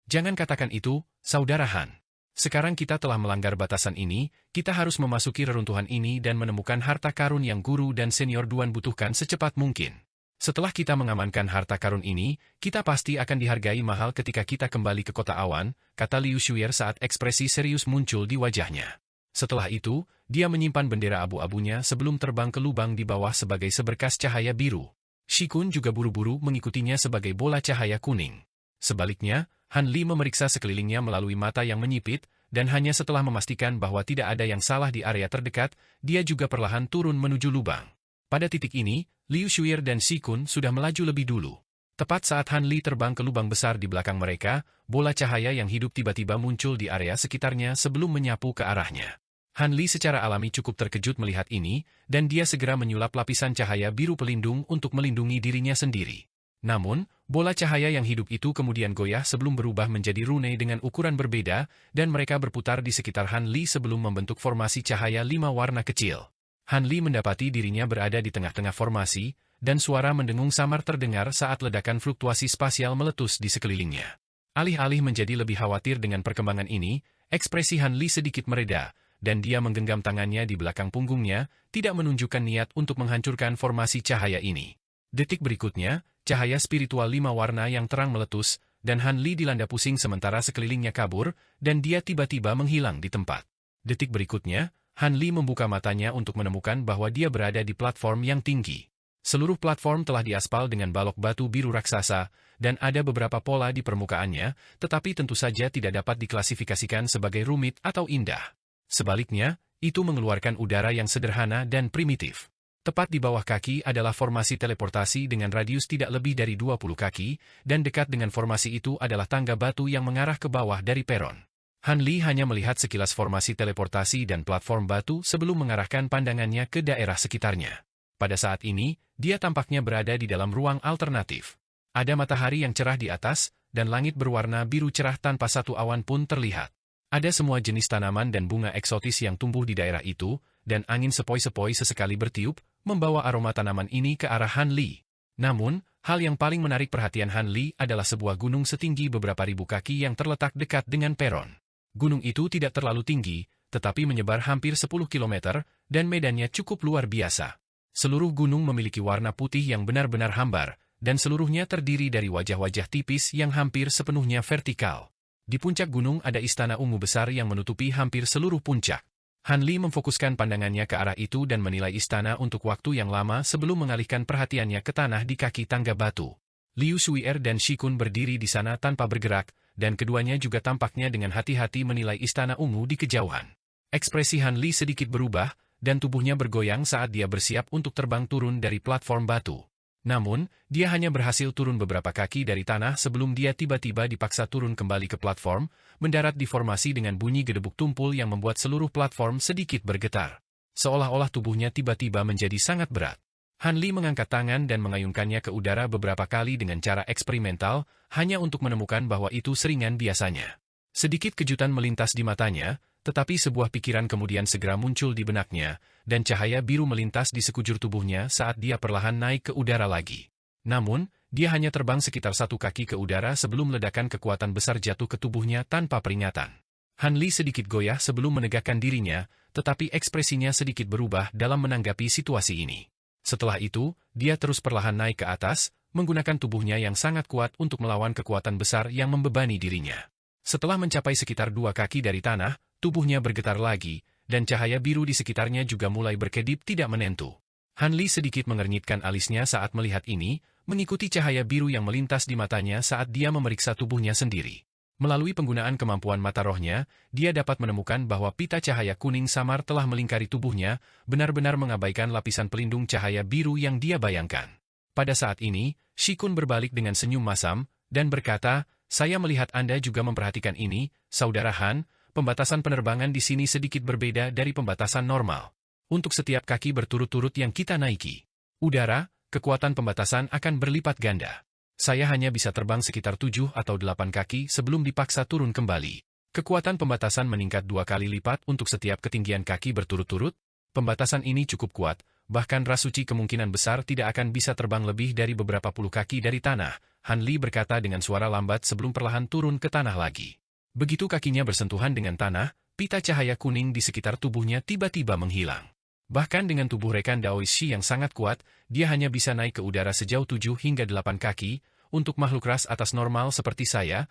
Jangan katakan itu, Saudara Han. Sekarang kita telah melanggar batasan ini, kita harus memasuki reruntuhan ini dan menemukan harta karun yang guru dan senior Duan butuhkan secepat mungkin. Setelah kita mengamankan harta karun ini, kita pasti akan dihargai mahal ketika kita kembali ke kota awan, kata Liu Suier saat ekspresi serius muncul di wajahnya. Setelah itu, dia menyimpan bendera abu-abunya sebelum terbang ke lubang di bawah sebagai seberkas cahaya biru. Shikun juga buru-buru mengikutinya sebagai bola cahaya kuning. Sebaliknya, Hanli memeriksa sekelilingnya melalui mata yang menyipit, dan hanya setelah memastikan bahwa tidak ada yang salah di area terdekat, dia juga perlahan turun menuju lubang. Pada titik ini, Liu Suier dan Shikun sudah melaju lebih dulu. Tepat saat Hanli terbang ke lubang besar di belakang mereka, bola cahaya yang hidup tiba-tiba muncul di area sekitarnya sebelum menyapu ke arahnya. Hanli secara alami cukup terkejut melihat ini, dan dia segera menyulap lapisan cahaya biru pelindung untuk melindungi dirinya sendiri. Namun, bola cahaya yang hidup itu kemudian goyah sebelum berubah menjadi rune dengan ukuran berbeda, dan mereka berputar di sekitar Hanli sebelum membentuk formasi cahaya 5 warna kecil. Hanli mendapati dirinya berada di tengah-tengah formasi, dan suara mendengung samar terdengar saat ledakan fluktuasi spasial meletus di sekelilingnya. Alih-alih menjadi lebih khawatir dengan perkembangan ini, ekspresi Hanli sedikit mereda, dan dia menggenggam tangannya di belakang punggungnya, tidak menunjukkan niat untuk menghancurkan formasi cahaya ini. Detik berikutnya, cahaya spiritual 5 warna yang terang meletus, dan Hanli dilanda pusing sementara sekelilingnya kabur, dan dia tiba-tiba menghilang di tempat. Detik berikutnya, Hanli membuka matanya untuk menemukan bahwa dia berada di platform yang tinggi. Seluruh platform telah diaspal dengan balok batu biru raksasa, dan ada beberapa pola di permukaannya, tetapi tentu saja tidak dapat diklasifikasikan sebagai rumit atau indah. Sebaliknya, itu mengeluarkan udara yang sederhana dan primitif. Tepat di bawah kaki adalah formasi teleportasi dengan radius tidak lebih dari 20 kaki, dan dekat dengan formasi itu adalah tangga batu yang mengarah ke bawah dari peron. Hanli hanya melihat sekilas formasi teleportasi dan platform batu sebelum mengarahkan pandangannya ke daerah sekitarnya. Pada saat ini, dia tampaknya berada di dalam ruang alternatif. Ada matahari yang cerah di atas, dan langit berwarna biru cerah tanpa satu awan pun terlihat. Ada semua jenis tanaman dan bunga eksotis yang tumbuh di daerah itu, dan angin sepoi-sepoi sesekali bertiup, membawa aroma tanaman ini ke arah Hanli. Namun, hal yang paling menarik perhatian Hanli adalah sebuah gunung setinggi beberapa ribu kaki yang terletak dekat dengan peron. Gunung itu tidak terlalu tinggi, tetapi menyebar hampir 10 km, dan medannya cukup luar biasa. Seluruh gunung memiliki warna putih yang benar-benar hambar, dan seluruhnya terdiri dari wajah-wajah tipis yang hampir sepenuhnya vertikal. Di puncak gunung ada istana ungu besar yang menutupi hampir seluruh puncak. Han Li memfokuskan pandangannya ke arah itu dan menilai istana untuk waktu yang lama sebelum mengalihkan perhatiannya ke tanah di kaki tangga batu. Liu Shui'er dan Shikun berdiri di sana tanpa bergerak, dan keduanya juga tampaknya dengan hati-hati menilai istana ungu di kejauhan. Ekspresi Han Li sedikit berubah, dan tubuhnya bergoyang saat dia bersiap untuk terbang turun dari platform batu. Namun, dia hanya berhasil turun beberapa kaki dari tanah sebelum dia tiba-tiba dipaksa turun kembali ke platform, mendarat di formasi dengan bunyi gedebuk tumpul yang membuat seluruh platform sedikit bergetar. Seolah-olah tubuhnya tiba-tiba menjadi sangat berat. Han Li mengangkat tangan dan mengayunkannya ke udara beberapa kali dengan cara eksperimental, hanya untuk menemukan bahwa itu seringan biasanya. Sedikit kejutan melintas di matanya, tetapi sebuah pikiran kemudian segera muncul di benaknya, dan cahaya biru melintas di sekujur tubuhnya saat dia perlahan naik ke udara lagi. Namun, dia hanya terbang sekitar 1 kaki ke udara sebelum ledakan kekuatan besar jatuh ke tubuhnya tanpa peringatan. Han Li sedikit goyah sebelum menegakkan dirinya, tetapi ekspresinya sedikit berubah dalam menanggapi situasi ini. Setelah itu, dia terus perlahan naik ke atas, menggunakan tubuhnya yang sangat kuat untuk melawan kekuatan besar yang membebani dirinya. Setelah mencapai sekitar 2 kaki dari tanah, tubuhnya bergetar lagi, dan cahaya biru di sekitarnya juga mulai berkedip tidak menentu. Han Li sedikit mengernyitkan alisnya saat melihat ini, mengikuti cahaya biru yang melintas di matanya saat dia memeriksa tubuhnya sendiri. Melalui penggunaan kemampuan mata rohnya, dia dapat menemukan bahwa pita cahaya kuning samar telah melingkari tubuhnya, benar-benar mengabaikan lapisan pelindung cahaya biru yang dia bayangkan. Pada saat ini, Shikun berbalik dengan senyum masam, dan berkata, "Saya melihat Anda juga memperhatikan ini, Saudara Han. Pembatasan penerbangan di sini sedikit berbeda dari pembatasan normal. Untuk setiap kaki berturut-turut yang kita naiki udara, kekuatan pembatasan akan berlipat ganda. Saya hanya bisa terbang sekitar 7 atau 8 kaki sebelum dipaksa turun kembali. Kekuatan pembatasan meningkat 2 kali lipat untuk setiap ketinggian kaki berturut-turut. Pembatasan ini cukup kuat, bahkan Rasuci kemungkinan besar tidak akan bisa terbang lebih dari beberapa puluh kaki dari tanah," Han Li berkata dengan suara lambat sebelum perlahan turun ke tanah lagi. Begitu kakinya bersentuhan dengan tanah, pita cahaya kuning di sekitar tubuhnya tiba-tiba menghilang. Bahkan dengan tubuh rekan Daoishi yang sangat kuat, dia hanya bisa naik ke udara sejauh 7 hingga 8 kaki. Untuk makhluk ras atas normal seperti saya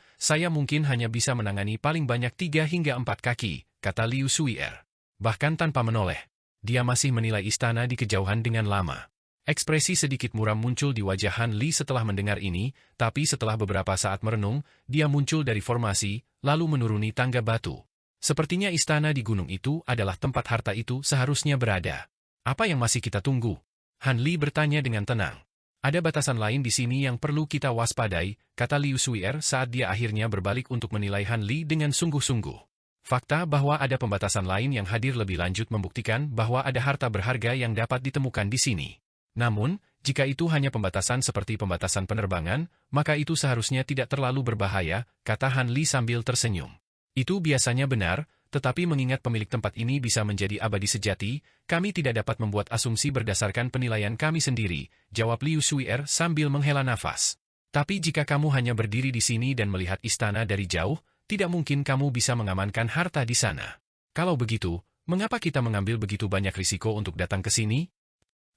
mungkin hanya bisa menangani paling banyak 3 hingga 4 kaki, kata Liu Shui'er. Bahkan tanpa menoleh, dia masih menilai istana di kejauhan dengan lama. Ekspresi sedikit muram muncul di wajah Han Li setelah mendengar ini, tapi setelah beberapa saat merenung, dia muncul dari formasi, lalu menuruni tangga batu. Sepertinya istana di gunung itu adalah tempat harta itu seharusnya berada. Apa yang masih kita tunggu? Han Li bertanya dengan tenang. Ada batasan lain di sini yang perlu kita waspadai, kata Liu Shui'er saat dia akhirnya berbalik untuk menilai Han Li dengan sungguh-sungguh. Fakta bahwa ada pembatasan lain yang hadir lebih lanjut membuktikan bahwa ada harta berharga yang dapat ditemukan di sini. Namun, jika itu hanya pembatasan seperti pembatasan penerbangan, maka itu seharusnya tidak terlalu berbahaya, kata Han Li sambil tersenyum. Itu biasanya benar, tetapi mengingat pemilik tempat ini bisa menjadi abadi sejati, kami tidak dapat membuat asumsi berdasarkan penilaian kami sendiri, jawab Liu Shui'er sambil menghela nafas. Tapi jika kamu hanya berdiri di sini dan melihat istana dari jauh, tidak mungkin kamu bisa mengamankan harta di sana. Kalau begitu, mengapa kita mengambil begitu banyak risiko untuk datang ke sini?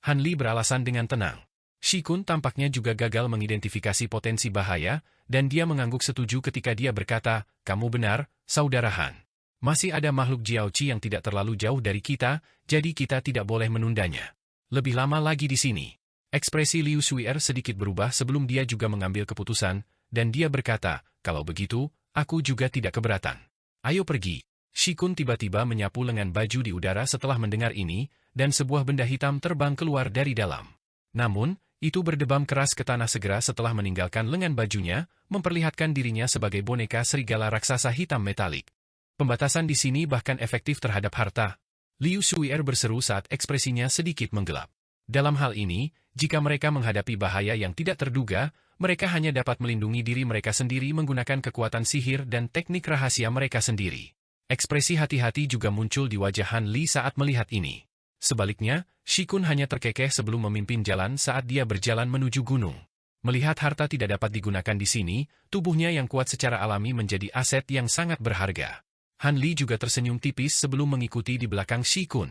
Han Li beralasan dengan tenang. Shikun tampaknya juga gagal mengidentifikasi potensi bahaya, dan dia mengangguk setuju ketika dia berkata, "Kamu benar, Saudara Han. Masih ada makhluk Jiaoqi yang tidak terlalu jauh dari kita, jadi kita tidak boleh menundanya. Lebih lama lagi di sini." Ekspresi Liu Shui'er sedikit berubah sebelum dia juga mengambil keputusan, dan dia berkata, "Kalau begitu, aku juga tidak keberatan. Ayo pergi." Shikun tiba-tiba menyapu lengan baju di udara setelah mendengar ini, dan sebuah benda hitam terbang keluar dari dalam. Namun, itu berdebam keras ke tanah segera setelah meninggalkan lengan bajunya, memperlihatkan dirinya sebagai boneka serigala raksasa hitam metalik. Pembatasan di sini bahkan efektif terhadap harta. Liu Shui'er berseru saat ekspresinya sedikit menggelap. Dalam hal ini, jika mereka menghadapi bahaya yang tidak terduga, mereka hanya dapat melindungi diri mereka sendiri menggunakan kekuatan sihir dan teknik rahasia mereka sendiri. Ekspresi hati-hati juga muncul di wajah Han Li saat melihat ini. Sebaliknya, Shikun hanya terkekeh sebelum memimpin jalan saat dia berjalan menuju gunung. Melihat harta tidak dapat digunakan di sini, tubuhnya yang kuat secara alami menjadi aset yang sangat berharga. Han Li juga tersenyum tipis sebelum mengikuti di belakang Shikun.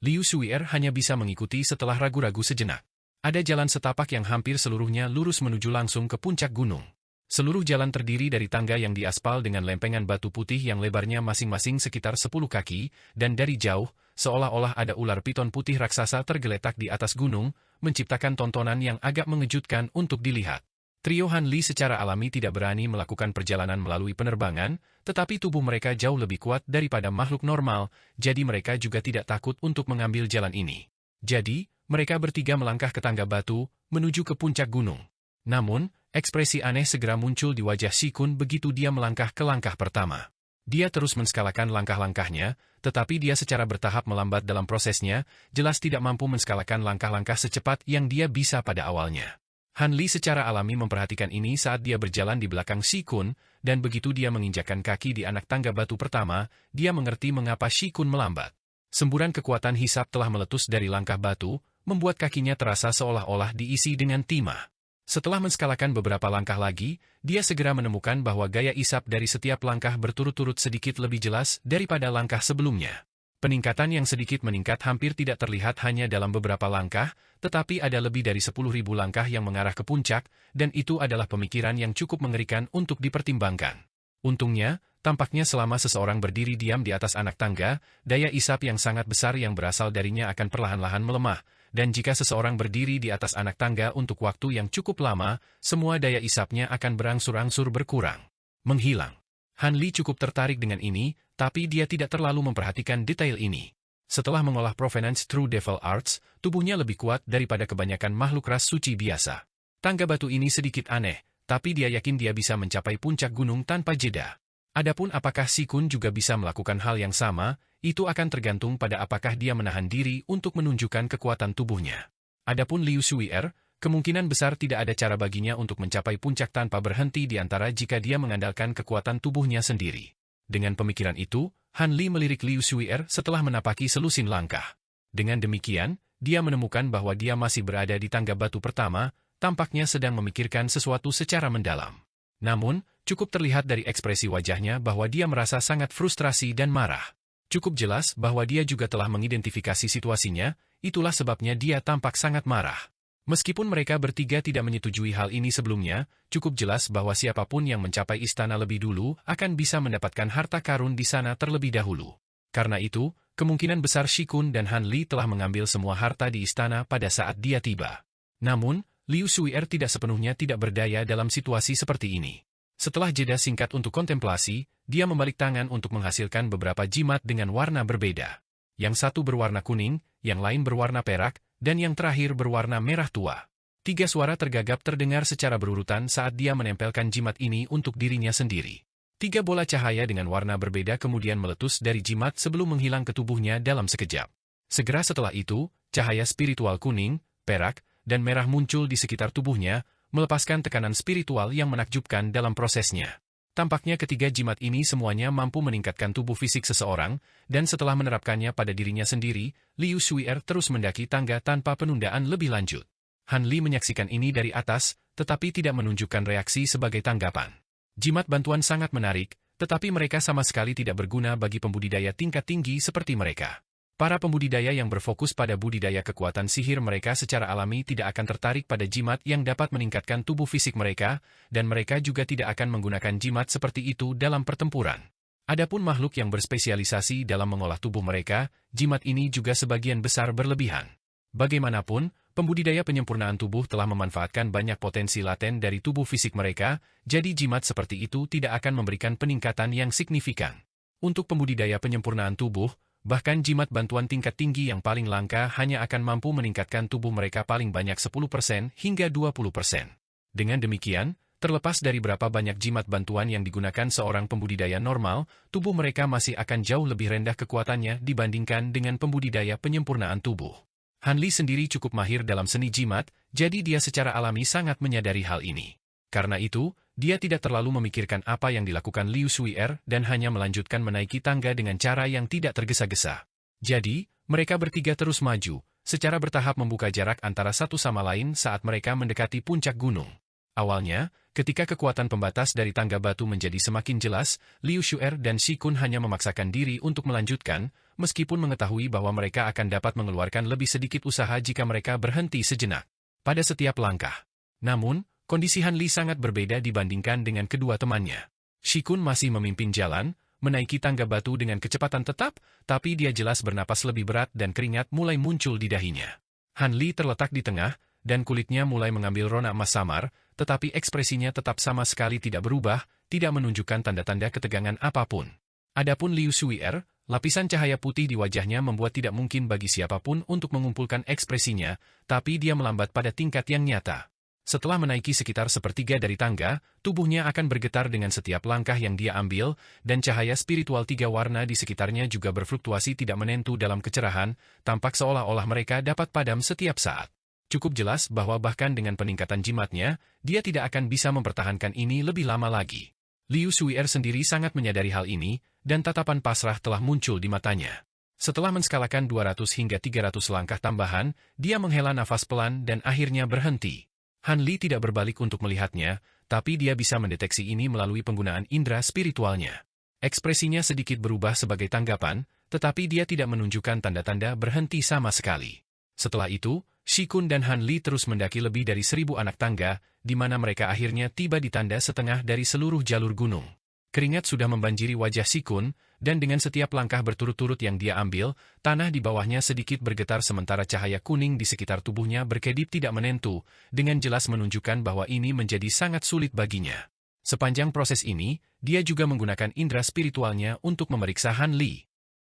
Liu Shui'er hanya bisa mengikuti setelah ragu-ragu sejenak. Ada jalan setapak yang hampir seluruhnya lurus menuju langsung ke puncak gunung. Seluruh jalan terdiri dari tangga yang diaspal dengan lempengan batu putih yang lebarnya masing-masing sekitar 10 kaki, dan dari jauh, seolah-olah ada ular piton putih raksasa tergeletak di atas gunung, menciptakan tontonan yang agak mengejutkan untuk dilihat. Trio Han Li secara alami tidak berani melakukan perjalanan melalui penerbangan, tetapi tubuh mereka jauh lebih kuat daripada makhluk normal, jadi mereka juga tidak takut untuk mengambil jalan ini. Jadi, mereka bertiga melangkah ke tangga batu, menuju ke puncak gunung. Namun, ekspresi aneh segera muncul di wajah Shikun begitu dia melangkah ke langkah pertama. Dia terus menskalakan langkah-langkahnya, tetapi dia secara bertahap melambat dalam prosesnya, jelas tidak mampu menskalakan langkah-langkah secepat yang dia bisa pada awalnya. Han Li secara alami memperhatikan ini saat dia berjalan di belakang Shikun, dan begitu dia menginjakkan kaki di anak tangga batu pertama, dia mengerti mengapa Shikun melambat. Semburan kekuatan hisap telah meletus dari langkah batu, membuat kakinya terasa seolah-olah diisi dengan timah. Setelah menskalakan beberapa langkah lagi, dia segera menemukan bahwa gaya isap dari setiap langkah berturut-turut sedikit lebih jelas daripada langkah sebelumnya. Peningkatan yang sedikit meningkat hampir tidak terlihat hanya dalam beberapa langkah, tetapi ada lebih dari 10.000 langkah yang mengarah ke puncak, dan itu adalah pemikiran yang cukup mengerikan untuk dipertimbangkan. Untungnya, tampaknya selama seseorang berdiri diam di atas anak tangga, daya isap yang sangat besar yang berasal darinya akan perlahan-lahan melemah, dan jika seseorang berdiri di atas anak tangga untuk waktu yang cukup lama, semua daya isapnya akan berangsur-angsur berkurang. Menghilang. Han Li cukup tertarik dengan ini, tapi dia tidak terlalu memperhatikan detail ini. Setelah mengolah Provenance True Devil Arts, tubuhnya lebih kuat daripada kebanyakan makhluk ras suci biasa. Tangga batu ini sedikit aneh, tapi dia yakin dia bisa mencapai puncak gunung tanpa jeda. Adapun apakah Shikun juga bisa melakukan hal yang sama, itu akan tergantung pada apakah dia menahan diri untuk menunjukkan kekuatan tubuhnya. Adapun Liu Shui'er, kemungkinan besar tidak ada cara baginya untuk mencapai puncak tanpa berhenti di antara jika dia mengandalkan kekuatan tubuhnya sendiri. Dengan pemikiran itu, Han Li melirik Liu Shui'er setelah menapaki selusin langkah. Dengan demikian, dia menemukan bahwa dia masih berada di tangga batu pertama, tampaknya sedang memikirkan sesuatu secara mendalam. Namun, cukup terlihat dari ekspresi wajahnya bahwa dia merasa sangat frustrasi dan marah. Cukup jelas bahwa dia juga telah mengidentifikasi situasinya, itulah sebabnya dia tampak sangat marah. Meskipun mereka bertiga tidak menyetujui hal ini sebelumnya, cukup jelas bahwa siapapun yang mencapai istana lebih dulu akan bisa mendapatkan harta karun di sana terlebih dahulu. Karena itu, kemungkinan besar Shikun dan Han Li telah mengambil semua harta di istana pada saat dia tiba. Namun, Liu Shui'er tidak sepenuhnya tidak berdaya dalam situasi seperti ini. Setelah jeda singkat untuk kontemplasi, dia membalik tangan untuk menghasilkan beberapa jimat dengan warna berbeda. Yang satu berwarna kuning, yang lain berwarna perak, dan yang terakhir berwarna merah tua. 3 suara tergagap terdengar secara berurutan saat dia menempelkan jimat ini untuk dirinya sendiri. 3 bola cahaya dengan warna berbeda kemudian meletus dari jimat sebelum menghilang ke tubuhnya dalam sekejap. Segera setelah itu, cahaya spiritual kuning, perak, dan merah muncul di sekitar tubuhnya, melepaskan tekanan spiritual yang menakjubkan dalam prosesnya. Tampaknya ketiga jimat ini semuanya mampu meningkatkan tubuh fisik seseorang, dan setelah menerapkannya pada dirinya sendiri, Liu Shui'er terus mendaki tangga tanpa penundaan lebih lanjut. Han Li menyaksikan ini dari atas, tetapi tidak menunjukkan reaksi sebagai tanggapan. Jimat bantuan sangat menarik, tetapi mereka sama sekali tidak berguna bagi pembudidaya tingkat tinggi seperti mereka. Para pembudidaya yang berfokus pada budidaya kekuatan sihir mereka secara alami tidak akan tertarik pada jimat yang dapat meningkatkan tubuh fisik mereka, dan mereka juga tidak akan menggunakan jimat seperti itu dalam pertempuran. Adapun makhluk yang berspesialisasi dalam mengolah tubuh mereka, jimat ini juga sebagian besar berlebihan. Bagaimanapun, pembudidaya penyempurnaan tubuh telah memanfaatkan banyak potensi laten dari tubuh fisik mereka, jadi jimat seperti itu tidak akan memberikan peningkatan yang signifikan. Untuk pembudidaya penyempurnaan tubuh, bahkan jimat bantuan tingkat tinggi yang paling langka hanya akan mampu meningkatkan tubuh mereka paling banyak 10% hingga 20%. Dengan demikian, terlepas dari berapa banyak jimat bantuan yang digunakan seorang pembudidaya normal, tubuh mereka masih akan jauh lebih rendah kekuatannya dibandingkan dengan pembudidaya penyempurnaan tubuh. Han Li sendiri cukup mahir dalam seni jimat, jadi dia secara alami sangat menyadari hal ini. Karena itu, dia tidak terlalu memikirkan apa yang dilakukan Liu Shui'er dan hanya melanjutkan menaiki tangga dengan cara yang tidak tergesa-gesa. Jadi, mereka bertiga terus maju, secara bertahap membuka jarak antara satu sama lain saat mereka mendekati puncak gunung. Awalnya, ketika kekuatan pembatas dari tangga batu menjadi semakin jelas, Liu Shu'er dan Shi Kun hanya memaksakan diri untuk melanjutkan, meskipun mengetahui bahwa mereka akan dapat mengeluarkan lebih sedikit usaha jika mereka berhenti sejenak pada setiap langkah. Namun, kondisi Han Li sangat berbeda dibandingkan dengan kedua temannya. Shi Kun masih memimpin jalan, menaiki tangga batu dengan kecepatan tetap, tapi dia jelas bernapas lebih berat dan keringat mulai muncul di dahinya. Han Li terletak di tengah, dan kulitnya mulai mengambil rona emas samar, tetapi ekspresinya tetap sama sekali tidak berubah, tidak menunjukkan tanda-tanda ketegangan apapun. Adapun Liu Shu'er, lapisan cahaya putih di wajahnya membuat tidak mungkin bagi siapapun untuk mengumpulkan ekspresinya, tapi dia melambat pada tingkat yang nyata. Setelah menaiki sekitar sepertiga dari tangga, tubuhnya akan bergetar dengan setiap langkah yang dia ambil, dan cahaya spiritual tiga warna di sekitarnya juga berfluktuasi tidak menentu dalam kecerahan, tampak seolah-olah mereka dapat padam setiap saat. Cukup jelas bahwa bahkan dengan peningkatan jimatnya, dia tidak akan bisa mempertahankan ini lebih lama lagi. Liu Shu'er sendiri sangat menyadari hal ini, dan tatapan pasrah telah muncul di matanya. Setelah menskalakan 200 hingga 300 langkah tambahan, dia menghela nafas pelan dan akhirnya berhenti. Han Li tidak berbalik untuk melihatnya, tapi dia bisa mendeteksi ini melalui penggunaan indera spiritualnya. Ekspresinya sedikit berubah sebagai tanggapan, tetapi dia tidak menunjukkan tanda-tanda berhenti sama sekali. Setelah itu, Shi Kun dan Han Li terus mendaki lebih dari 1000 anak tangga, di mana mereka akhirnya tiba di tanda setengah dari seluruh jalur gunung. Keringat sudah membanjiri wajah Shi Kun, dan dengan setiap langkah berturut-turut yang dia ambil, tanah di bawahnya sedikit bergetar sementara cahaya kuning di sekitar tubuhnya berkedip tidak menentu, dengan jelas menunjukkan bahwa ini menjadi sangat sulit baginya. Sepanjang proses ini, dia juga menggunakan indera spiritualnya untuk memeriksa Han Li.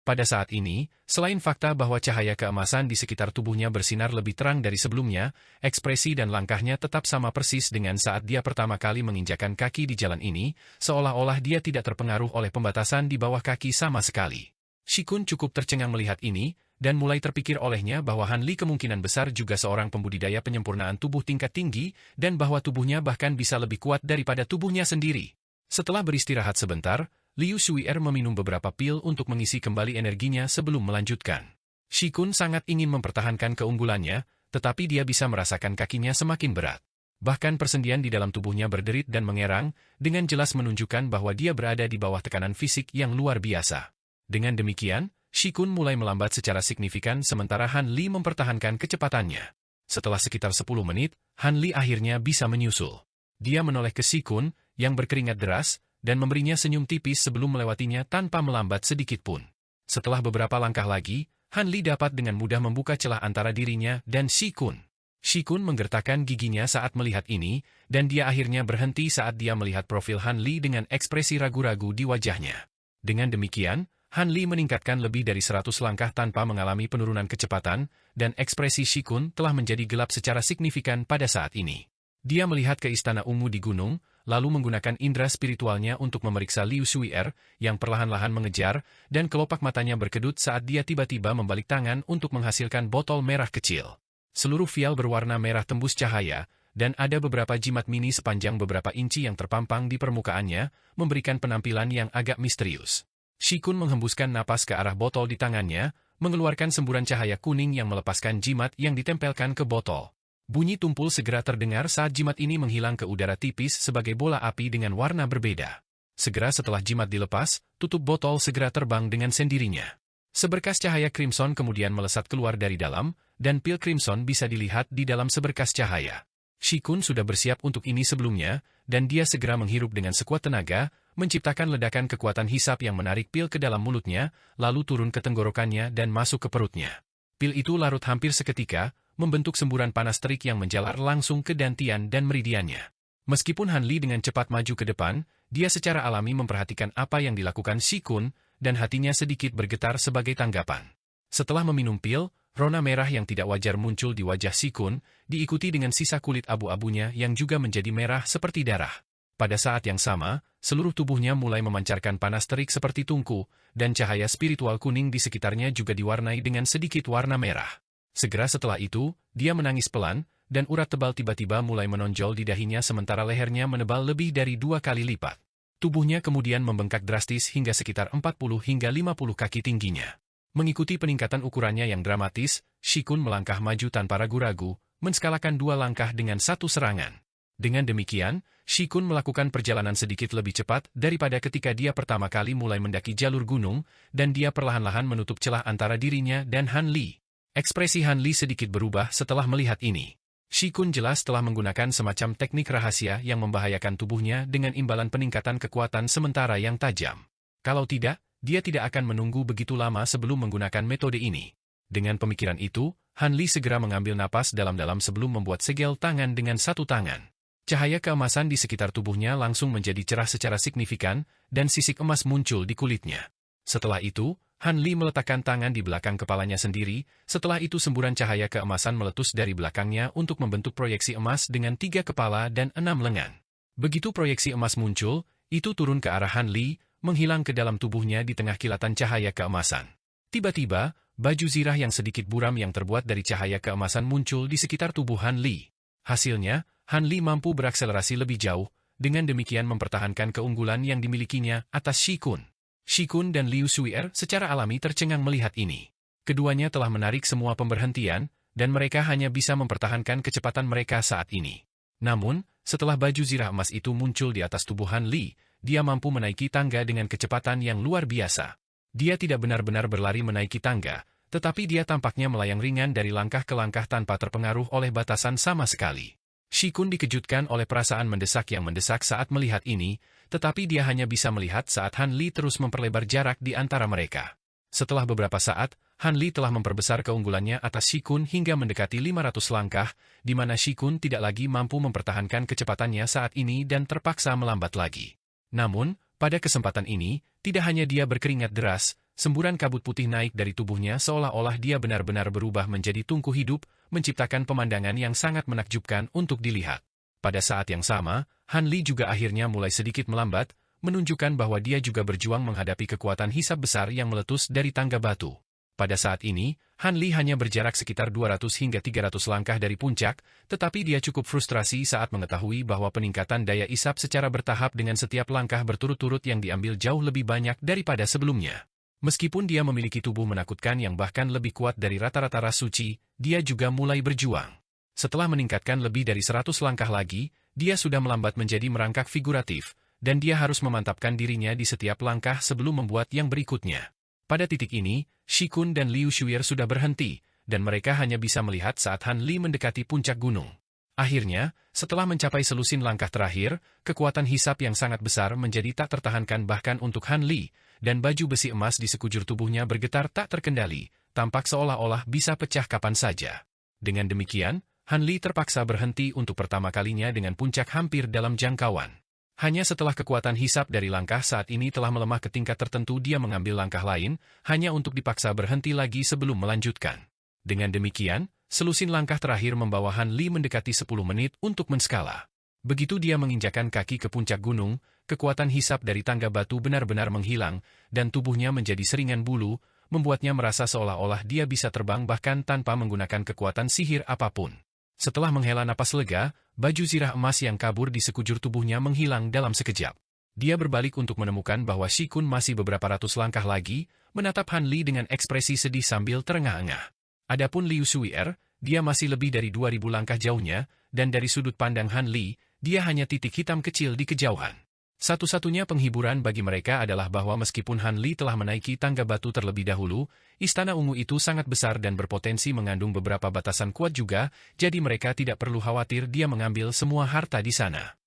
Pada saat ini, selain fakta bahwa cahaya keemasan di sekitar tubuhnya bersinar lebih terang dari sebelumnya, ekspresi dan langkahnya tetap sama persis dengan saat dia pertama kali menginjakan kaki di jalan ini, seolah-olah dia tidak terpengaruh oleh pembatasan di bawah kaki sama sekali. Shi Kun cukup tercengang melihat ini, dan mulai terpikir olehnya bahwa Han Li kemungkinan besar juga seorang pembudidaya penyempurnaan tubuh tingkat tinggi, dan bahwa tubuhnya bahkan bisa lebih kuat daripada tubuhnya sendiri. Setelah beristirahat sebentar, Liu Shu'er meminum beberapa pil untuk mengisi kembali energinya sebelum melanjutkan. Shi Kun sangat ingin mempertahankan keunggulannya, tetapi dia bisa merasakan kakinya semakin berat. Bahkan persendian di dalam tubuhnya berderit dan mengerang, dengan jelas menunjukkan bahwa dia berada di bawah tekanan fisik yang luar biasa. Dengan demikian, Shi Kun mulai melambat secara signifikan sementara Han Li mempertahankan kecepatannya. Setelah sekitar 10 menit, Han Li akhirnya bisa menyusul. Dia menoleh ke Shi Kun, yang berkeringat deras, dan memberinya senyum tipis sebelum melewatinya tanpa melambat sedikit pun. Setelah beberapa langkah lagi, Han Li dapat dengan mudah membuka celah antara dirinya dan Shi Kun. Shi Kun menggertakkan giginya saat melihat ini, dan dia akhirnya berhenti saat dia melihat profil Han Li dengan ekspresi ragu-ragu di wajahnya. Dengan demikian, Han Li meningkatkan lebih dari 100 langkah tanpa mengalami penurunan kecepatan, dan ekspresi Shi Kun telah menjadi gelap secara signifikan pada saat ini. Dia melihat ke istana ungu di gunung, lalu menggunakan indera spiritualnya untuk memeriksa Liu Shu'er, yang perlahan-lahan mengejar, dan kelopak matanya berkedut saat dia tiba-tiba membalik tangan untuk menghasilkan botol merah kecil. Seluruh vial berwarna merah tembus cahaya, dan ada beberapa jimat mini sepanjang beberapa inci yang terpampang di permukaannya, memberikan penampilan yang agak misterius. Shi Kun menghembuskan napas ke arah botol di tangannya, mengeluarkan semburan cahaya kuning yang melepaskan jimat yang ditempelkan ke botol. Bunyi tumpul segera terdengar saat jimat ini menghilang ke udara tipis sebagai bola api dengan warna berbeda. Segera setelah jimat dilepas, tutup botol segera terbang dengan sendirinya. Seberkas cahaya crimson kemudian melesat keluar dari dalam, dan pil crimson bisa dilihat di dalam seberkas cahaya. Shi Kun sudah bersiap untuk ini sebelumnya, dan dia segera menghirup dengan sekuat tenaga, menciptakan ledakan kekuatan hisap yang menarik pil ke dalam mulutnya, lalu turun ke tenggorokannya dan masuk ke perutnya. Pil itu larut hampir seketika, membentuk semburan panas terik yang menjalar langsung ke dantian dan meridiannya. Meskipun Han Li dengan cepat maju ke depan, dia secara alami memperhatikan apa yang dilakukan Shi Kun, dan hatinya sedikit bergetar sebagai tanggapan. Setelah meminum pil, rona merah yang tidak wajar muncul di wajah Shi Kun, diikuti dengan sisa kulit abu-abunya yang juga menjadi merah seperti darah. Pada saat yang sama, seluruh tubuhnya mulai memancarkan panas terik seperti tungku, dan cahaya spiritual kuning di sekitarnya juga diwarnai dengan sedikit warna merah. Segera setelah itu, dia menangis pelan, dan urat tebal tiba-tiba mulai menonjol di dahinya sementara lehernya menebal lebih dari 2 kali lipat. Tubuhnya kemudian membengkak drastis hingga sekitar 40 hingga 50 kaki tingginya. Mengikuti peningkatan ukurannya yang dramatis, Shi Kun melangkah maju tanpa ragu-ragu, menskalakan 2 langkah dengan 1 serangan. Dengan demikian, Shikun melakukan perjalanan sedikit lebih cepat daripada ketika dia pertama kali mulai mendaki jalur gunung, dan dia perlahan-lahan menutup celah antara dirinya dan Han Li. Ekspresi Han Li sedikit berubah setelah melihat ini. Shikun jelas telah menggunakan semacam teknik rahasia yang membahayakan tubuhnya dengan imbalan peningkatan kekuatan sementara yang tajam. Kalau tidak, dia tidak akan menunggu begitu lama sebelum menggunakan metode ini. Dengan pemikiran itu, Han Li segera mengambil napas dalam-dalam sebelum membuat segel tangan dengan satu tangan. Cahaya keemasan di sekitar tubuhnya langsung menjadi cerah secara signifikan, dan sisik emas muncul di kulitnya. Setelah itu, Han Li meletakkan tangan di belakang kepalanya sendiri, setelah itu semburan cahaya keemasan meletus dari belakangnya untuk membentuk proyeksi emas dengan 3 kepala dan 6 lengan. Begitu proyeksi emas muncul, itu turun ke arah Han Li, menghilang ke dalam tubuhnya di tengah kilatan cahaya keemasan. Tiba-tiba, baju zirah yang sedikit buram yang terbuat dari cahaya keemasan muncul di sekitar tubuh Han Li. Hasilnya, Han Li mampu berakselerasi lebih jauh, dengan demikian mempertahankan keunggulan yang dimilikinya atas Shikun. Shikun dan Liu Shui'er secara alami tercengang melihat ini. Keduanya telah menarik semua pemberhentian, dan mereka hanya bisa mempertahankan kecepatan mereka saat ini. Namun, setelah baju zirah emas itu muncul di atas tubuh Han Li, dia mampu menaiki tangga dengan kecepatan yang luar biasa. Dia tidak benar-benar berlari menaiki tangga, tetapi dia tampaknya melayang ringan dari langkah ke langkah tanpa terpengaruh oleh batasan sama sekali. Shikun dikejutkan oleh perasaan mendesak yang mendesak saat melihat ini, tetapi dia hanya bisa melihat saat Han Li terus memperlebar jarak di antara mereka. Setelah beberapa saat, Han Li telah memperbesar keunggulannya atas Shikun hingga mendekati 500 langkah, di mana Shikun tidak lagi mampu mempertahankan kecepatannya saat ini dan terpaksa melambat lagi. Namun, pada kesempatan ini, tidak hanya dia berkeringat deras, semburan kabut putih naik dari tubuhnya seolah-olah dia benar-benar berubah menjadi tungku hidup, menciptakan pemandangan yang sangat menakjubkan untuk dilihat. Pada saat yang sama, Han Li juga akhirnya mulai sedikit melambat, menunjukkan bahwa dia juga berjuang menghadapi kekuatan hisab besar yang meletus dari tangga batu. Pada saat ini, Han Li hanya berjarak sekitar 200 hingga 300 langkah dari puncak, tetapi dia cukup frustrasi saat mengetahui bahwa peningkatan daya isap secara bertahap dengan setiap langkah berturut-turut yang diambil jauh lebih banyak daripada sebelumnya. Meskipun dia memiliki tubuh menakutkan yang bahkan lebih kuat dari rata-rata ras suci, dia juga mulai berjuang. Setelah meningkatkan lebih dari 100 langkah lagi, dia sudah melambat menjadi merangkak figuratif, dan dia harus memantapkan dirinya di setiap langkah sebelum membuat yang berikutnya. Pada titik ini, Shikun dan Liu Shui'er sudah berhenti, dan mereka hanya bisa melihat saat Han Li mendekati puncak gunung. Akhirnya, setelah mencapai selusin langkah terakhir, kekuatan hisap yang sangat besar menjadi tak tertahankan bahkan untuk Han Li, dan baju besi emas di sekujur tubuhnya bergetar tak terkendali, tampak seolah-olah bisa pecah kapan saja. Dengan demikian, Han Li terpaksa berhenti untuk pertama kalinya dengan puncak hampir dalam jangkauan. Hanya setelah kekuatan hisap dari langkah saat ini telah melemah ke tingkat tertentu dia mengambil langkah lain, hanya untuk dipaksa berhenti lagi sebelum melanjutkan. Dengan demikian, selusin langkah terakhir membawa Han Li mendekati 10 menit untuk menskala. Begitu dia menginjakan kaki ke puncak gunung, kekuatan hisap dari tangga batu benar-benar menghilang, dan tubuhnya menjadi seringan bulu, membuatnya merasa seolah-olah dia bisa terbang bahkan tanpa menggunakan kekuatan sihir apapun. Setelah menghela napas lega, baju zirah emas yang kabur di sekujur tubuhnya menghilang dalam sekejap. Dia berbalik untuk menemukan bahwa Shikun masih beberapa ratus langkah lagi, menatap Han Li dengan ekspresi sedih sambil terengah-engah. Adapun Liu Shui'er, dia masih lebih dari 2000 langkah jauhnya, dan dari sudut pandang Han Li, dia hanya titik hitam kecil di kejauhan. Satu-satunya penghiburan bagi mereka adalah bahwa meskipun Han Li telah menaiki tangga batu terlebih dahulu, Istana Ungu itu sangat besar dan berpotensi mengandung beberapa batasan kuat juga, jadi mereka tidak perlu khawatir dia mengambil semua harta di sana.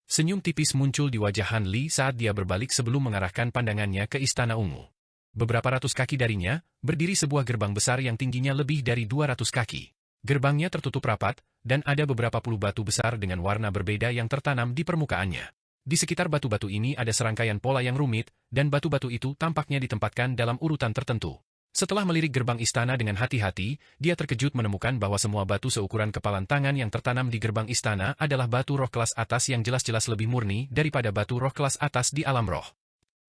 Senyum tipis muncul di wajah Han Li saat dia berbalik sebelum mengarahkan pandangannya ke Istana Ungu. Beberapa ratus kaki darinya, berdiri sebuah gerbang besar yang tingginya lebih dari 200 kaki. Gerbangnya tertutup rapat, dan ada beberapa puluh batu besar dengan warna berbeda yang tertanam di permukaannya. Di sekitar batu-batu ini ada serangkaian pola yang rumit, dan batu-batu itu tampaknya ditempatkan dalam urutan tertentu. Setelah melirik gerbang istana dengan hati-hati, dia terkejut menemukan bahwa semua batu seukuran kepalan tangan yang tertanam di gerbang istana adalah batu roh kelas atas yang jelas-jelas lebih murni daripada batu roh kelas atas di alam roh.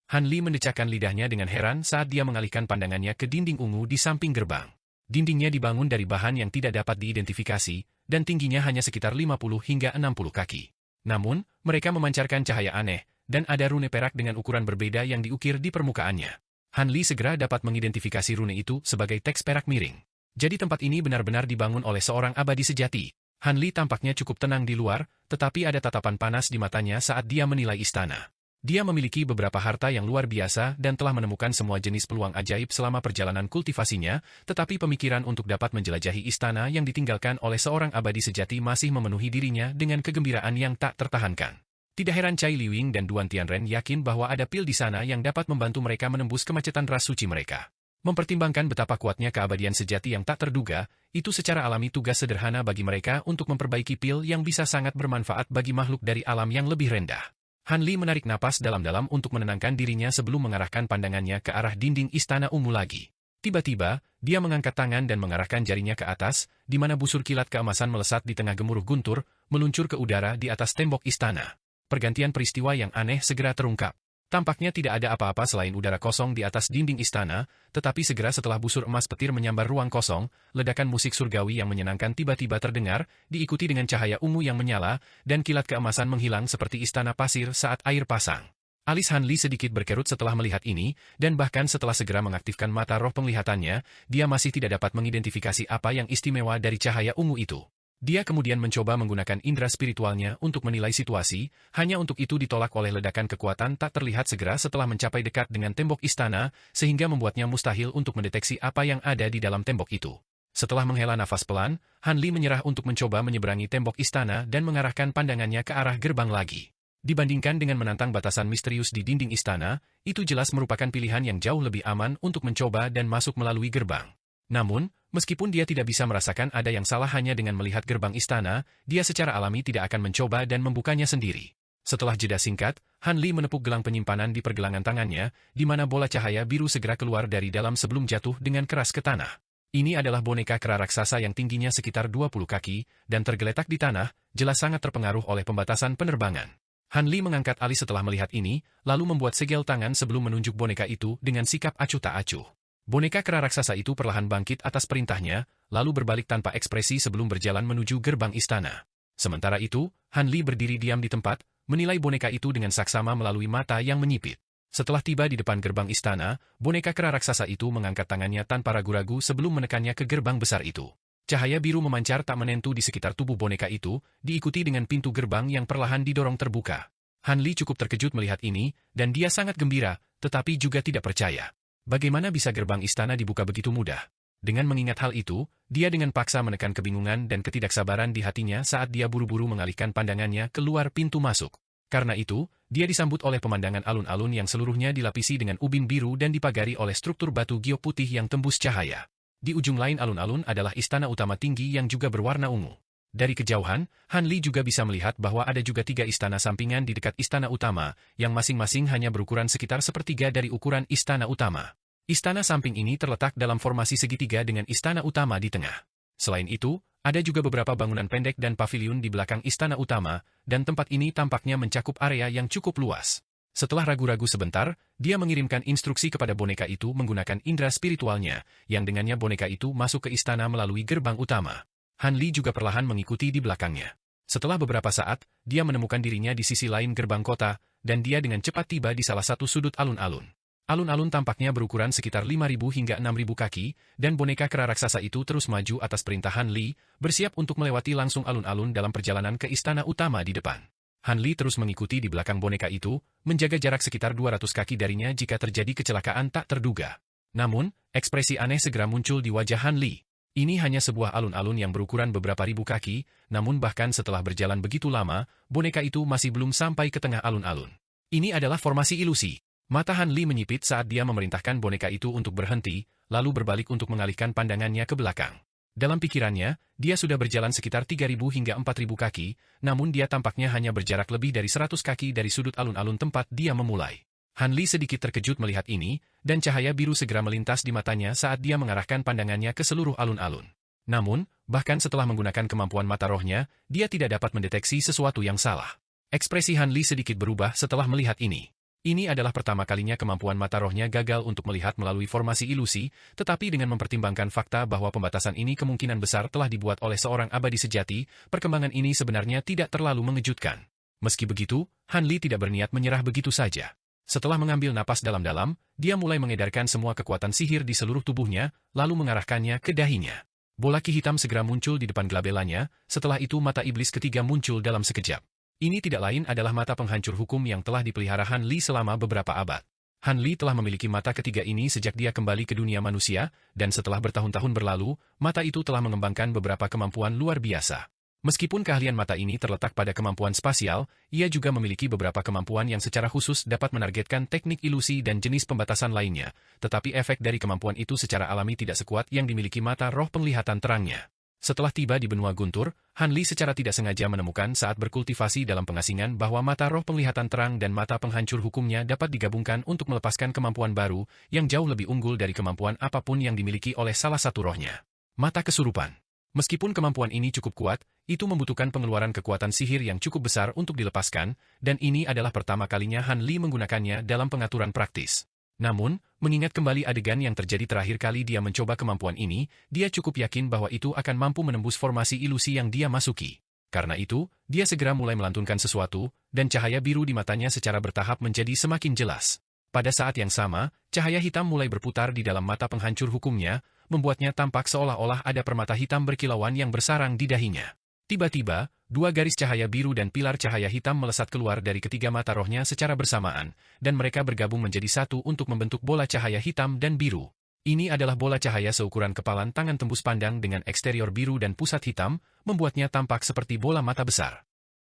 Han Li mendecakkan lidahnya dengan heran saat dia mengalihkan pandangannya ke dinding ungu di samping gerbang. Dindingnya dibangun dari bahan yang tidak dapat diidentifikasi, dan tingginya hanya sekitar 50 hingga 60 kaki. Namun, mereka memancarkan cahaya aneh, dan ada rune perak dengan ukuran berbeda yang diukir di permukaannya. Han Li segera dapat mengidentifikasi rune itu sebagai teks perak miring. Jadi tempat ini benar-benar dibangun oleh seorang abadi sejati. Han Li tampaknya cukup tenang di luar, tetapi ada tatapan panas di matanya saat dia menilai istana. Dia memiliki beberapa harta yang luar biasa dan telah menemukan semua jenis peluang ajaib selama perjalanan kultivasinya, tetapi pemikiran untuk dapat menjelajahi istana yang ditinggalkan oleh seorang abadi sejati masih memenuhi dirinya dengan kegembiraan yang tak tertahankan. Tidak heran Cai Liwing dan Duan Tianren yakin bahwa ada pil di sana yang dapat membantu mereka menembus kemacetan ras suci mereka. Mempertimbangkan betapa kuatnya keabadian sejati yang tak terduga, itu secara alami tugas sederhana bagi mereka untuk memperbaiki pil yang bisa sangat bermanfaat bagi makhluk dari alam yang lebih rendah. Han Li menarik napas dalam-dalam untuk menenangkan dirinya sebelum mengarahkan pandangannya ke arah dinding istana ungu lagi. Tiba-tiba, dia mengangkat tangan dan mengarahkan jarinya ke atas, di mana busur kilat keemasan melesat di tengah gemuruh guntur, meluncur ke udara di atas tembok istana. Pergantian peristiwa yang aneh segera terungkap. Tampaknya tidak ada apa-apa selain udara kosong di atas dinding istana, tetapi segera setelah busur emas petir menyambar ruang kosong, ledakan musik surgawi yang menyenangkan tiba-tiba terdengar, diikuti dengan cahaya ungu yang menyala, dan kilat keemasan menghilang seperti istana pasir saat air pasang. Alis Han Li sedikit berkerut setelah melihat ini, dan bahkan setelah segera mengaktifkan mata roh penglihatannya, dia masih tidak dapat mengidentifikasi apa yang istimewa dari cahaya ungu itu. Dia kemudian mencoba menggunakan indera spiritualnya untuk menilai situasi, hanya untuk itu ditolak oleh ledakan kekuatan tak terlihat segera setelah mencapai dekat dengan tembok istana, sehingga membuatnya mustahil untuk mendeteksi apa yang ada di dalam tembok itu. Setelah menghela nafas pelan, Han Li menyerah untuk mencoba menyeberangi tembok istana dan mengarahkan pandangannya ke arah gerbang lagi. Dibandingkan dengan menantang batasan misterius di dinding istana, itu jelas merupakan pilihan yang jauh lebih aman untuk mencoba dan masuk melalui gerbang. Namun, meskipun dia tidak bisa merasakan ada yang salah hanya dengan melihat gerbang istana, dia secara alami tidak akan mencoba dan membukanya sendiri. Setelah jeda singkat, Han Li menepuk gelang penyimpanan di pergelangan tangannya, di mana bola cahaya biru segera keluar dari dalam sebelum jatuh dengan keras ke tanah. Ini adalah boneka kera raksasa yang tingginya sekitar 20 kaki, dan tergeletak di tanah, jelas sangat terpengaruh oleh pembatasan penerbangan. Han Li mengangkat alis setelah melihat ini, lalu membuat segel tangan sebelum menunjuk boneka itu dengan sikap acuh tak acuh. Boneka kera raksasa itu perlahan bangkit atas perintahnya, lalu berbalik tanpa ekspresi sebelum berjalan menuju gerbang istana. Sementara itu, Han Li berdiri diam di tempat, menilai boneka itu dengan saksama melalui mata yang menyipit. Setelah tiba di depan gerbang istana, boneka kera raksasa itu mengangkat tangannya tanpa ragu-ragu sebelum menekannya ke gerbang besar itu. Cahaya biru memancar tak menentu di sekitar tubuh boneka itu, diikuti dengan pintu gerbang yang perlahan didorong terbuka. Han Li cukup terkejut melihat ini, dan dia sangat gembira, tetapi juga tidak percaya. Bagaimana bisa gerbang istana dibuka begitu mudah? Dengan mengingat hal itu, dia dengan paksa menekan kebingungan dan ketidaksabaran di hatinya saat dia buru-buru mengalihkan pandangannya keluar pintu masuk. Karena itu, dia disambut oleh pemandangan alun-alun yang seluruhnya dilapisi dengan ubin biru dan dipagari oleh struktur batu giok putih yang tembus cahaya. Di ujung lain alun-alun adalah istana utama tinggi yang juga berwarna ungu. Dari kejauhan, Han Li juga bisa melihat bahwa ada juga 3 istana sampingan di dekat istana utama, yang masing-masing hanya berukuran sekitar sepertiga dari ukuran istana utama. Istana samping ini terletak dalam formasi segitiga dengan istana utama di tengah. Selain itu, ada juga beberapa bangunan pendek dan paviliun di belakang istana utama, dan tempat ini tampaknya mencakup area yang cukup luas. Setelah ragu-ragu sebentar, dia mengirimkan instruksi kepada boneka itu menggunakan indera spiritualnya, yang dengannya boneka itu masuk ke istana melalui gerbang utama. Han Li juga perlahan mengikuti di belakangnya. Setelah beberapa saat, dia menemukan dirinya di sisi lain gerbang kota, dan dia dengan cepat tiba di salah satu sudut alun-alun. Alun-alun tampaknya berukuran sekitar 5.000 hingga 6.000 kaki, dan boneka kera raksasa itu terus maju atas perintah Han Li, bersiap untuk melewati langsung alun-alun dalam perjalanan ke istana utama di depan. Han Li terus mengikuti di belakang boneka itu, menjaga jarak sekitar 200 kaki darinya jika terjadi kecelakaan tak terduga. Namun, ekspresi aneh segera muncul di wajah Han Li. Ini hanya sebuah alun-alun yang berukuran beberapa ribu kaki, namun bahkan setelah berjalan begitu lama, boneka itu masih belum sampai ke tengah alun-alun. Ini adalah formasi ilusi. Mata Han Li menyipit saat dia memerintahkan boneka itu untuk berhenti, lalu berbalik untuk mengalihkan pandangannya ke belakang. Dalam pikirannya, dia sudah berjalan sekitar 3.000 hingga 4.000 kaki, namun dia tampaknya hanya berjarak lebih dari 100 kaki dari sudut alun-alun tempat dia memulai. Han Li sedikit terkejut melihat ini, dan cahaya biru segera melintas di matanya saat dia mengarahkan pandangannya ke seluruh alun-alun. Namun, bahkan setelah menggunakan kemampuan mata rohnya, dia tidak dapat mendeteksi sesuatu yang salah. Ekspresi Han Li sedikit berubah setelah melihat ini. Ini adalah pertama kalinya kemampuan mata rohnya gagal untuk melihat melalui formasi ilusi, tetapi dengan mempertimbangkan fakta bahwa pembatasan ini kemungkinan besar telah dibuat oleh seorang abadi sejati, perkembangan ini sebenarnya tidak terlalu mengejutkan. Meski begitu, Han Li tidak berniat menyerah begitu saja. Setelah mengambil napas dalam-dalam, dia mulai mengedarkan semua kekuatan sihir di seluruh tubuhnya, lalu mengarahkannya ke dahinya. Bola ki hitam segera muncul di depan glabelanya, setelah itu mata iblis ketiga muncul dalam sekejap. Ini tidak lain adalah mata penghancur hukum yang telah dipelihara Han Li selama beberapa abad. Han Li telah memiliki mata ketiga ini sejak dia kembali ke dunia manusia, dan setelah bertahun-tahun berlalu, mata itu telah mengembangkan beberapa kemampuan luar biasa. Meskipun keahlian mata ini terletak pada kemampuan spasial, ia juga memiliki beberapa kemampuan yang secara khusus dapat menargetkan teknik ilusi dan jenis pembatasan lainnya, tetapi efek dari kemampuan itu secara alami tidak sekuat yang dimiliki mata roh penglihatan terangnya. Setelah tiba di benua guntur, Han Li secara tidak sengaja menemukan saat berkultivasi dalam pengasingan bahwa mata roh penglihatan terang dan mata penghancur hukumnya dapat digabungkan untuk melepaskan kemampuan baru yang jauh lebih unggul dari kemampuan apapun yang dimiliki oleh salah satu rohnya. Mata kesurupan. Meskipun kemampuan ini cukup kuat, itu membutuhkan pengeluaran kekuatan sihir yang cukup besar untuk dilepaskan, dan ini adalah pertama kalinya Han Li menggunakannya dalam pengaturan praktis. Namun, mengingat kembali adegan yang terjadi terakhir kali dia mencoba kemampuan ini, dia cukup yakin bahwa itu akan mampu menembus formasi ilusi yang dia masuki. Karena itu, dia segera mulai melantunkan sesuatu, dan cahaya biru di matanya secara bertahap menjadi semakin jelas. Pada saat yang sama, cahaya hitam mulai berputar di dalam mata penghancur hukumnya, membuatnya tampak seolah-olah ada permata hitam berkilauan yang bersarang di dahinya. Tiba-tiba, dua garis cahaya biru dan pilar cahaya hitam melesat keluar dari ketiga mata rohnya secara bersamaan, dan mereka bergabung menjadi satu untuk membentuk bola cahaya hitam dan biru. Ini adalah bola cahaya seukuran kepalan tangan tembus pandang dengan eksterior biru dan pusat hitam, membuatnya tampak seperti bola mata besar.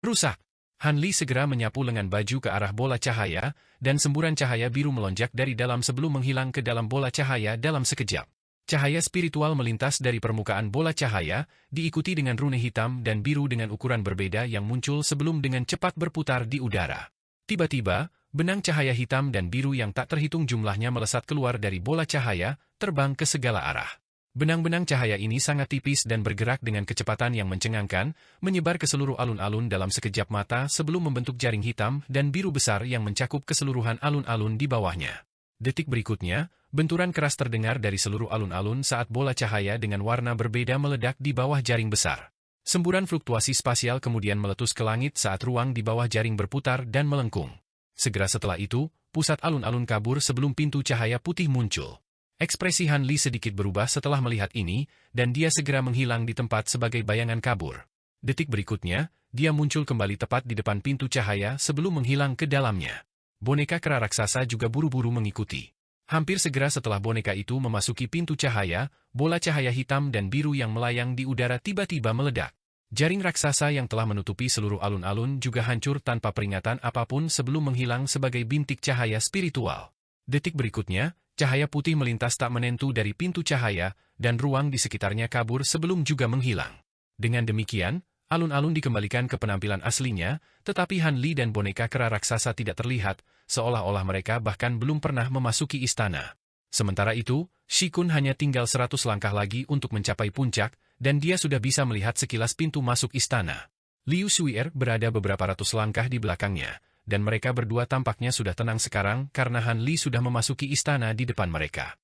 Rusak! Han Li segera menyapu lengan baju ke arah bola cahaya, dan semburan cahaya biru melonjak dari dalam sebelum menghilang ke dalam bola cahaya dalam sekejap. Cahaya spiritual melintas dari permukaan bola cahaya, diikuti dengan rune hitam dan biru dengan ukuran berbeda yang muncul sebelum dengan cepat berputar di udara. Tiba-tiba, benang cahaya hitam dan biru yang tak terhitung jumlahnya melesat keluar dari bola cahaya, terbang ke segala arah. Benang-benang cahaya ini sangat tipis dan bergerak dengan kecepatan yang mencengangkan, menyebar ke seluruh alun-alun dalam sekejap mata sebelum membentuk jaring hitam dan biru besar yang mencakup keseluruhan alun-alun di bawahnya. Detik berikutnya, benturan keras terdengar dari seluruh alun-alun saat bola cahaya dengan warna berbeda meledak di bawah jaring besar. Semburan fluktuasi spasial kemudian meletus ke langit saat ruang di bawah jaring berputar dan melengkung. Segera setelah itu, pusat alun-alun kabur sebelum pintu cahaya putih muncul. Ekspresi Han Li sedikit berubah setelah melihat ini, dan dia segera menghilang di tempat sebagai bayangan kabur. Detik berikutnya, dia muncul kembali tepat di depan pintu cahaya sebelum menghilang ke dalamnya. Boneka kera raksasa juga buru-buru mengikuti. Hampir segera setelah boneka itu memasuki pintu cahaya, bola cahaya hitam dan biru yang melayang di udara tiba-tiba meledak. Jaring raksasa yang telah menutupi seluruh alun-alun juga hancur tanpa peringatan apapun sebelum menghilang sebagai bintik cahaya spiritual. Detik berikutnya, cahaya putih melintas tak menentu dari pintu cahaya, dan ruang di sekitarnya kabur sebelum juga menghilang. Dengan demikian, alun-alun dikembalikan ke penampilan aslinya, tetapi Han Li dan boneka kera raksasa tidak terlihat, seolah-olah mereka bahkan belum pernah memasuki istana. Sementara itu, Shi Kun hanya tinggal 100 langkah lagi untuk mencapai puncak, dan dia sudah bisa melihat sekilas pintu masuk istana. Liu Shui'er berada beberapa ratus langkah di belakangnya, dan mereka berdua tampaknya sudah tenang sekarang karena Han Li sudah memasuki istana di depan mereka.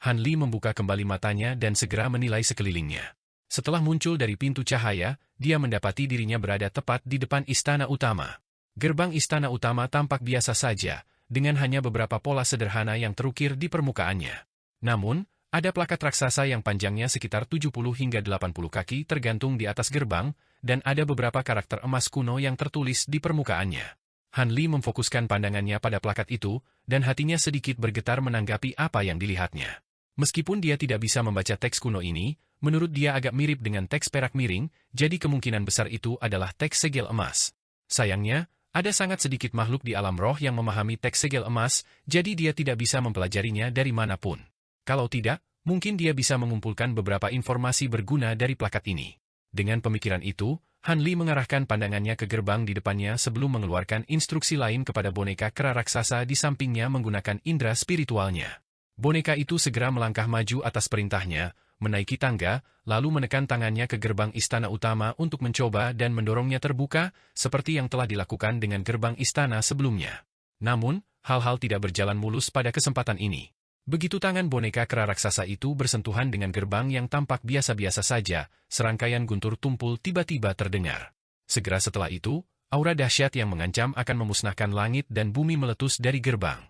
Han Li membuka kembali matanya dan segera menilai sekelilingnya. Setelah muncul dari pintu cahaya, dia mendapati dirinya berada tepat di depan istana utama. Gerbang istana utama tampak biasa saja, dengan hanya beberapa pola sederhana yang terukir di permukaannya. Namun, ada plakat raksasa yang panjangnya sekitar 70 hingga 80 kaki tergantung di atas gerbang, dan ada beberapa karakter emas kuno yang tertulis di permukaannya. Han Li memfokuskan pandangannya pada plakat itu, dan hatinya sedikit bergetar menanggapi apa yang dilihatnya. Meskipun dia tidak bisa membaca teks kuno ini, menurut dia agak mirip dengan teks perak miring, jadi kemungkinan besar itu adalah teks segel emas. Sayangnya, ada sangat sedikit makhluk di alam roh yang memahami teks segel emas, jadi dia tidak bisa mempelajarinya dari manapun. Kalau tidak, mungkin dia bisa mengumpulkan beberapa informasi berguna dari plakat ini. Dengan pemikiran itu, Han Li mengarahkan pandangannya ke gerbang di depannya sebelum mengeluarkan instruksi lain kepada boneka kera raksasa di sampingnya menggunakan indera spiritualnya. Boneka itu segera melangkah maju atas perintahnya, menaiki tangga, lalu menekan tangannya ke gerbang istana utama untuk mencoba dan mendorongnya terbuka, seperti yang telah dilakukan dengan gerbang istana sebelumnya. Namun, hal-hal tidak berjalan mulus pada kesempatan ini. Begitu tangan boneka kera raksasa itu bersentuhan dengan gerbang yang tampak biasa-biasa saja, serangkaian guntur tumpul tiba-tiba terdengar. Segera setelah itu, aura dahsyat yang mengancam akan memusnahkan langit dan bumi meletus dari gerbang.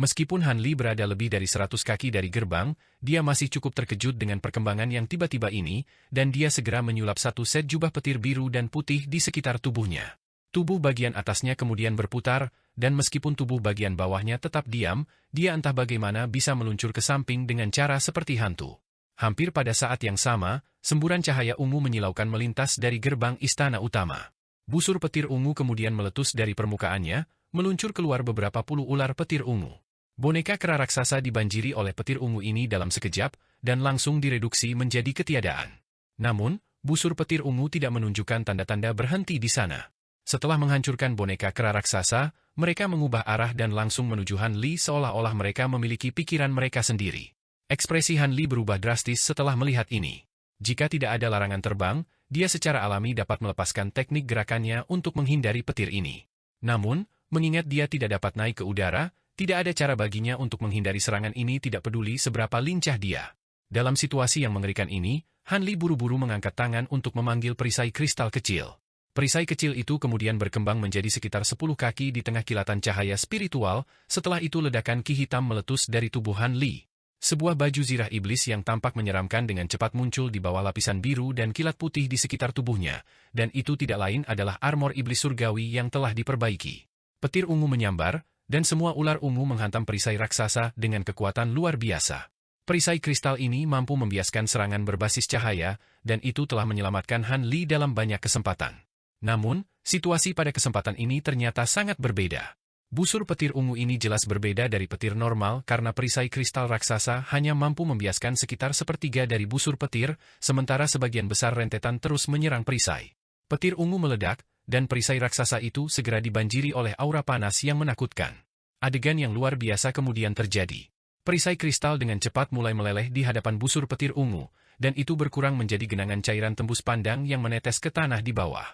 Meskipun Han Li berada lebih dari 100 kaki dari gerbang, dia masih cukup terkejut dengan perkembangan yang tiba-tiba ini, dan dia segera menyulap satu set jubah petir biru dan putih di sekitar tubuhnya. Tubuh bagian atasnya kemudian berputar, dan meskipun tubuh bagian bawahnya tetap diam, dia entah bagaimana bisa meluncur ke samping dengan cara seperti hantu. Hampir pada saat yang sama, semburan cahaya ungu menyilaukan melintas dari gerbang istana utama. Busur petir ungu kemudian meletus dari permukaannya, meluncur keluar beberapa puluh ular petir ungu. Boneka kera raksasa dibanjiri oleh petir ungu ini dalam sekejap, dan langsung direduksi menjadi ketiadaan. Namun, busur petir ungu tidak menunjukkan tanda-tanda berhenti di sana. Setelah menghancurkan boneka kera raksasa, mereka mengubah arah dan langsung menuju Han Li seolah-olah mereka memiliki pikiran mereka sendiri. Ekspresi Han Li berubah drastis setelah melihat ini. Jika tidak ada larangan terbang, dia secara alami dapat melepaskan teknik gerakannya untuk menghindari petir ini. Namun, mengingat dia tidak dapat naik ke udara, tidak ada cara baginya untuk menghindari serangan ini tidak peduli seberapa lincah dia. Dalam situasi yang mengerikan ini, Han Li buru-buru mengangkat tangan untuk memanggil perisai kristal kecil. Perisai kecil itu kemudian berkembang menjadi sekitar 10 kaki di tengah kilatan cahaya spiritual, setelah itu ledakan ki hitam meletus dari tubuh Han Li. Sebuah baju zirah iblis yang tampak menyeramkan dengan cepat muncul di bawah lapisan biru dan kilat putih di sekitar tubuhnya, dan itu tidak lain adalah armor iblis surgawi yang telah diperbaiki. Petir ungu menyambar, dan semua ular ungu menghantam perisai raksasa dengan kekuatan luar biasa. Perisai kristal ini mampu membiaskan serangan berbasis cahaya, dan itu telah menyelamatkan Han Li dalam banyak kesempatan. Namun, situasi pada kesempatan ini ternyata sangat berbeda. Busur petir ungu ini jelas berbeda dari petir normal karena perisai kristal raksasa hanya mampu membiaskan sekitar sepertiga dari busur petir, sementara sebagian besar rentetan terus menyerang perisai. Petir ungu meledak, dan perisai raksasa itu segera dibanjiri oleh aura panas yang menakutkan. Adegan yang luar biasa kemudian terjadi. Perisai kristal dengan cepat mulai meleleh di hadapan busur petir ungu, dan itu berkurang menjadi genangan cairan tembus pandang yang menetes ke tanah di bawah.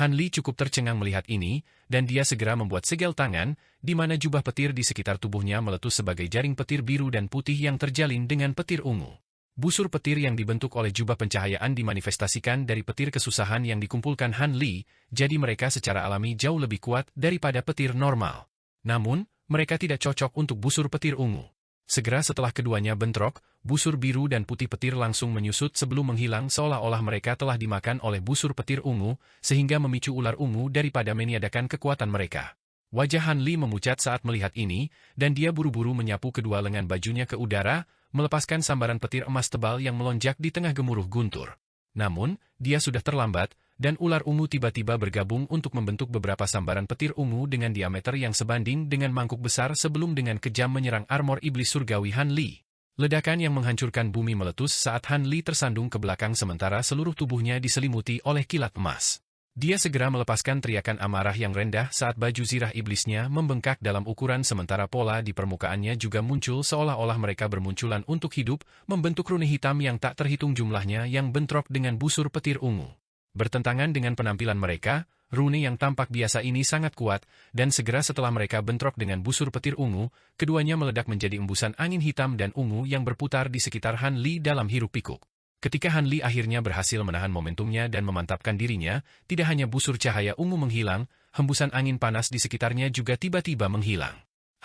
Han Li cukup tercengang melihat ini, dan dia segera membuat segel tangan, di mana jubah petir di sekitar tubuhnya meletus sebagai jaring petir biru dan putih yang terjalin dengan petir ungu. Busur petir yang dibentuk oleh jubah pencahayaan dimanifestasikan dari petir kesusahan yang dikumpulkan Han Li, jadi mereka secara alami jauh lebih kuat daripada petir normal. Namun, mereka tidak cocok untuk busur petir ungu. Segera setelah keduanya bentrok, busur biru dan putih petir langsung menyusut sebelum menghilang seolah-olah mereka telah dimakan oleh busur petir ungu, sehingga memicu ular ungu daripada meniadakan kekuatan mereka. Wajah Han Li memucat saat melihat ini, dan dia buru-buru menyapu kedua lengan bajunya ke udara, melepaskan sambaran petir emas tebal yang melonjak di tengah gemuruh guntur. Namun, dia sudah terlambat, dan ular ungu tiba-tiba bergabung untuk membentuk beberapa sambaran petir ungu dengan diameter yang sebanding dengan mangkuk besar sebelum dengan kejam menyerang armor iblis surgawi Han Li. Ledakan yang menghancurkan bumi meletus saat Han Li tersandung ke belakang sementara seluruh tubuhnya diselimuti oleh kilat emas. Dia segera melepaskan teriakan amarah yang rendah saat baju zirah iblisnya membengkak dalam ukuran sementara pola di permukaannya juga muncul seolah-olah mereka bermunculan untuk hidup, membentuk rune hitam yang tak terhitung jumlahnya yang bentrok dengan busur petir ungu. Bertentangan dengan penampilan mereka, rune yang tampak biasa ini sangat kuat, dan segera setelah mereka bentrok dengan busur petir ungu, keduanya meledak menjadi embusan angin hitam dan ungu yang berputar di sekitar Han Li dalam hiruk-pikuk. Ketika Han Li akhirnya berhasil menahan momentumnya dan memantapkan dirinya, tidak hanya busur cahaya ungu menghilang, hembusan angin panas di sekitarnya juga tiba-tiba menghilang.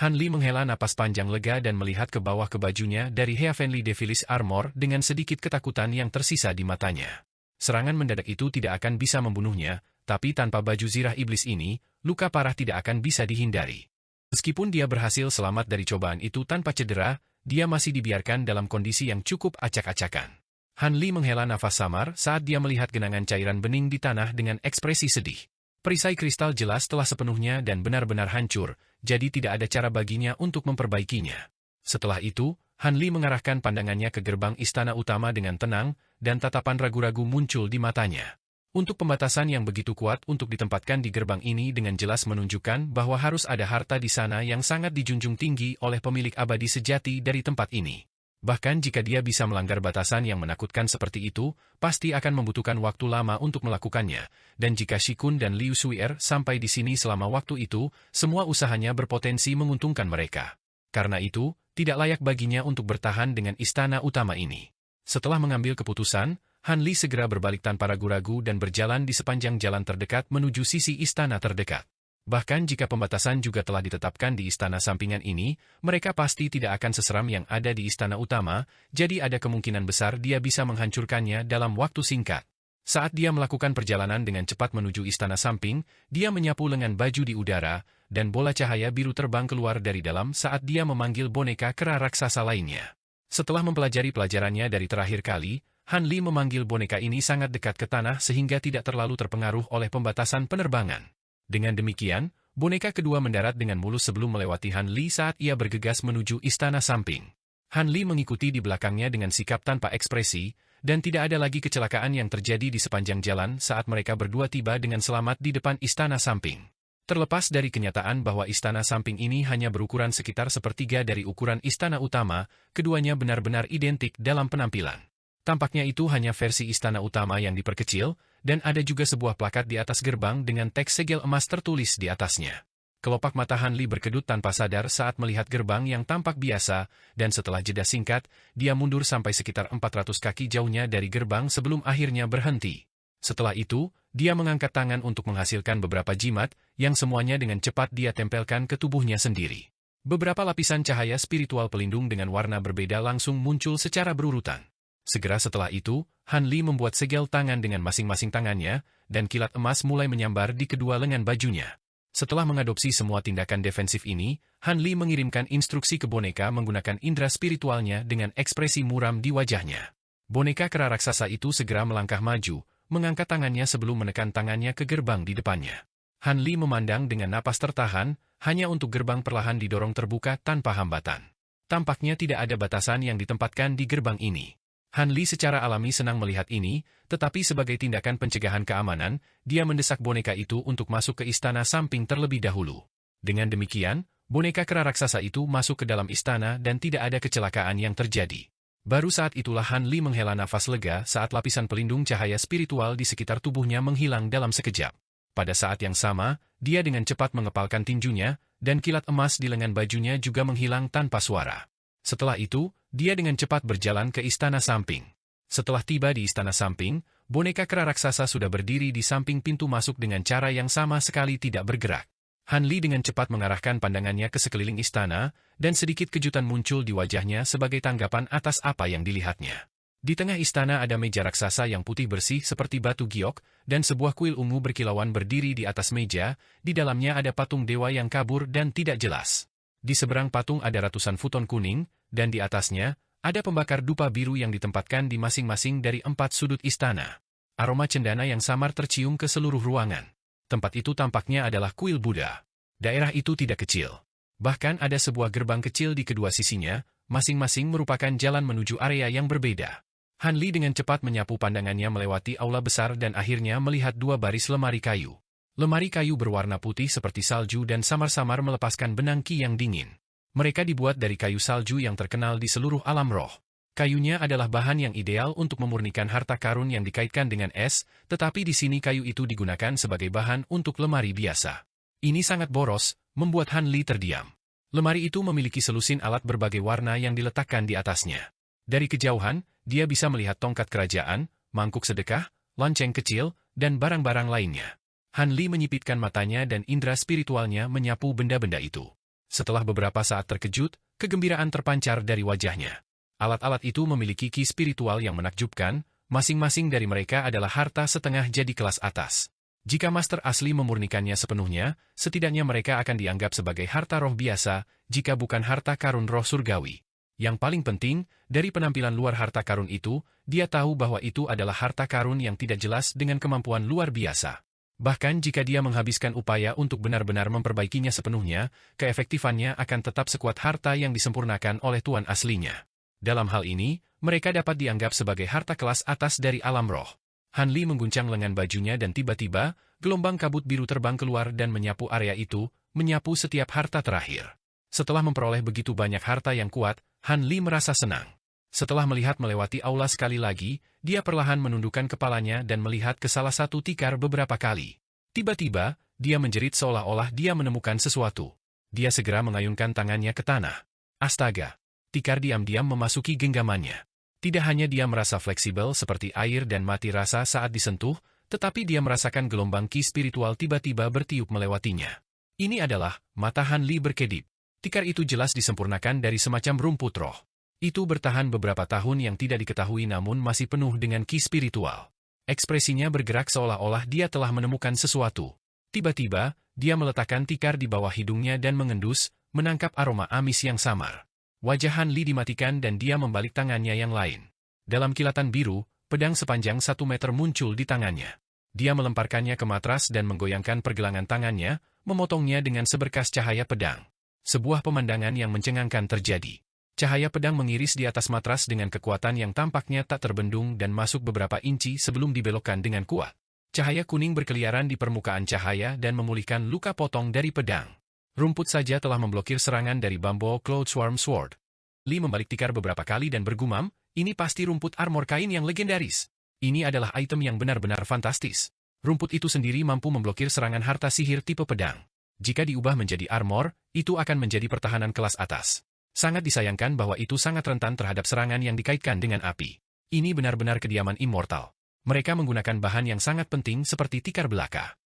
Han Li menghela napas panjang lega dan melihat ke bawah ke bajunya dari Heavenly Devilis Armor dengan sedikit ketakutan yang tersisa di matanya. Serangan mendadak itu tidak akan bisa membunuhnya, tapi tanpa baju zirah iblis ini, luka parah tidak akan bisa dihindari. Meskipun dia berhasil selamat dari cobaan itu tanpa cedera, dia masih dibiarkan dalam kondisi yang cukup acak-acakan. Han Li menghela nafas samar saat dia melihat genangan cairan bening di tanah dengan ekspresi sedih. Perisai kristal jelas telah sepenuhnya dan benar-benar hancur, jadi tidak ada cara baginya untuk memperbaikinya. Setelah itu, Han Li mengarahkan pandangannya ke gerbang istana utama dengan tenang, dan tatapan ragu-ragu muncul di matanya. Untuk pembatasan yang begitu kuat untuk ditempatkan di gerbang ini dengan jelas menunjukkan bahwa harus ada harta di sana yang sangat dijunjung tinggi oleh pemilik abadi sejati dari tempat ini. Bahkan jika dia bisa melanggar batasan yang menakutkan seperti itu, pasti akan membutuhkan waktu lama untuk melakukannya, dan jika Shikun dan Liu Suier sampai di sini selama waktu itu, semua usahanya berpotensi menguntungkan mereka. Karena itu, tidak layak baginya untuk bertahan dengan istana utama ini. Setelah mengambil keputusan, Han Li segera berbalik tanpa ragu-ragu dan berjalan di sepanjang jalan terdekat menuju sisi istana terdekat. Bahkan jika pembatasan juga telah ditetapkan di istana sampingan ini, mereka pasti tidak akan seseram yang ada di istana utama, jadi ada kemungkinan besar dia bisa menghancurkannya dalam waktu singkat. Saat dia melakukan perjalanan dengan cepat menuju istana samping, dia menyapu lengan baju di udara, dan bola cahaya biru terbang keluar dari dalam saat dia memanggil boneka kera raksasa lainnya. Setelah mempelajari pelajarannya dari terakhir kali, Han Li memanggil boneka ini sangat dekat ke tanah sehingga tidak terlalu terpengaruh oleh pembatasan penerbangan. Dengan demikian, boneka kedua mendarat dengan mulus sebelum melewati Han Li saat ia bergegas menuju istana samping. Han Li mengikuti di belakangnya dengan sikap tanpa ekspresi, dan tidak ada lagi kecelakaan yang terjadi di sepanjang jalan saat mereka berdua tiba dengan selamat di depan istana samping. Terlepas dari kenyataan bahwa istana samping ini hanya berukuran sekitar sepertiga dari ukuran istana utama, keduanya benar-benar identik dalam penampilan. Tampaknya itu hanya versi istana utama yang diperkecil, dan ada juga sebuah plakat di atas gerbang dengan teks segel emas tertulis di atasnya. Kelopak mata Han Li berkedut tanpa sadar saat melihat gerbang yang tampak biasa, dan setelah jeda singkat, dia mundur sampai sekitar 400 kaki jauhnya dari gerbang sebelum akhirnya berhenti. Setelah itu, dia mengangkat tangan untuk menghasilkan beberapa jimat, yang semuanya dengan cepat dia tempelkan ke tubuhnya sendiri. Beberapa lapisan cahaya spiritual pelindung dengan warna berbeda langsung muncul secara berurutan. Segera setelah itu, Han Li membuat segel tangan dengan masing-masing tangannya, dan kilat emas mulai menyambar di kedua lengan bajunya. Setelah mengadopsi semua tindakan defensif ini, Han Li mengirimkan instruksi ke boneka menggunakan indera spiritualnya dengan ekspresi muram di wajahnya. Boneka kera raksasa itu segera melangkah maju, mengangkat tangannya sebelum menekan tangannya ke gerbang di depannya. Han Li memandang dengan napas tertahan, hanya untuk gerbang perlahan didorong terbuka tanpa hambatan. Tampaknya tidak ada batasan yang ditempatkan di gerbang ini. Han Li secara alami senang melihat ini, tetapi sebagai tindakan pencegahan keamanan, dia mendesak boneka itu untuk masuk ke istana samping terlebih dahulu. Dengan demikian, boneka kera raksasa itu masuk ke dalam istana dan tidak ada kecelakaan yang terjadi. Baru saat itulah Han Li menghela nafas lega saat lapisan pelindung cahaya spiritual di sekitar tubuhnya menghilang dalam sekejap. Pada saat yang sama, dia dengan cepat mengepalkan tinjunya, dan kilat emas di lengan bajunya juga menghilang tanpa suara. Setelah itu, dia dengan cepat berjalan ke istana samping. Setelah tiba di istana samping, boneka kera raksasa sudah berdiri di samping pintu masuk dengan cara yang sama sekali tidak bergerak. Han Li dengan cepat mengarahkan pandangannya ke sekeliling istana, dan sedikit kejutan muncul di wajahnya sebagai tanggapan atas apa yang dilihatnya. Di tengah istana ada meja raksasa yang putih bersih seperti batu giok, dan sebuah kuil ungu berkilauan berdiri di atas meja, di dalamnya ada patung dewa yang kabur dan tidak jelas. Di seberang patung ada ratusan futon kuning, dan di atasnya, ada pembakar dupa biru yang ditempatkan di masing-masing dari 4 sudut istana. Aroma cendana yang samar tercium ke seluruh ruangan. Tempat itu tampaknya adalah kuil Buddha. Daerah itu tidak kecil. Bahkan ada sebuah gerbang kecil di kedua sisinya, masing-masing merupakan jalan menuju area yang berbeda. Han Li dengan cepat menyapu pandangannya melewati aula besar dan akhirnya melihat 2 baris lemari kayu. Lemari kayu berwarna putih seperti salju dan samar-samar melepaskan benang ki yang dingin. Mereka dibuat dari kayu salju yang terkenal di seluruh alam roh. Kayunya adalah bahan yang ideal untuk memurnikan harta karun yang dikaitkan dengan es, tetapi di sini kayu itu digunakan sebagai bahan untuk lemari biasa. Ini sangat boros, membuat Han Li terdiam. Lemari itu memiliki selusin alat berbagai warna yang diletakkan di atasnya. Dari kejauhan, dia bisa melihat tongkat kerajaan, mangkuk sedekah, lonceng kecil, dan barang-barang lainnya. Han Li menyipitkan matanya dan indera spiritualnya menyapu benda-benda itu. Setelah beberapa saat terkejut, kegembiraan terpancar dari wajahnya. Alat-alat itu memiliki ki spiritual yang menakjubkan, masing-masing dari mereka adalah harta setengah jadi kelas atas. Jika master asli memurnikannya sepenuhnya, setidaknya mereka akan dianggap sebagai harta roh biasa, jika bukan harta karun roh surgawi. Yang paling penting, dari penampilan luar harta karun itu, dia tahu bahwa itu adalah harta karun yang tidak jelas dengan kemampuan luar biasa. Bahkan jika dia menghabiskan upaya untuk benar-benar memperbaikinya sepenuhnya, keefektifannya akan tetap sekuat harta yang disempurnakan oleh tuan aslinya. Dalam hal ini, mereka dapat dianggap sebagai harta kelas atas dari alam roh. Han Li mengguncang lengan bajunya dan tiba-tiba, gelombang kabut biru terbang keluar dan menyapu area itu, menyapu setiap harta terakhir. Setelah memperoleh begitu banyak harta yang kuat, Han Li merasa senang. Setelah melihat melewati aula sekali lagi, dia perlahan menundukkan kepalanya dan melihat ke salah satu tikar beberapa kali. Tiba-tiba, dia menjerit seolah-olah dia menemukan sesuatu. Dia segera mengayunkan tangannya ke tanah. Astaga! Tikar diam-diam memasuki genggamannya. Tidak hanya dia merasa fleksibel seperti air dan mati rasa saat disentuh, tetapi dia merasakan gelombang ki spiritual tiba-tiba bertiup melewatinya. Ini adalah mata Han Li berkedip. Tikar itu jelas disempurnakan dari semacam rumput roh. Itu bertahan beberapa tahun yang tidak diketahui namun masih penuh dengan ki spiritual. Ekspresinya bergerak seolah-olah dia telah menemukan sesuatu. Tiba-tiba, dia meletakkan tikar di bawah hidungnya dan mengendus, menangkap aroma amis yang samar. Wajah Han Li dimatikan dan dia membalik tangannya yang lain. Dalam kilatan biru, pedang sepanjang 1 meter muncul di tangannya. Dia melemparkannya ke matras dan menggoyangkan pergelangan tangannya, memotongnya dengan seberkas cahaya pedang. Sebuah pemandangan yang mencengangkan terjadi. Cahaya pedang mengiris di atas matras dengan kekuatan yang tampaknya tak terbendung dan masuk beberapa inci sebelum dibelokkan dengan kuat. Cahaya kuning berkeliaran di permukaan cahaya dan memulihkan luka potong dari pedang. Rumput saja telah memblokir serangan dari Bamboo Cloud Swarm Sword. Li membalik tikar beberapa kali dan bergumam, ini pasti rumput armor kain yang legendaris. Ini adalah item yang benar-benar fantastis. Rumput itu sendiri mampu memblokir serangan harta sihir tipe pedang. Jika diubah menjadi armor, itu akan menjadi pertahanan kelas atas. Sangat disayangkan bahwa itu sangat rentan terhadap serangan yang dikaitkan dengan api. Ini benar-benar kediaman immortal. Mereka menggunakan bahan yang sangat penting seperti tikar belaka.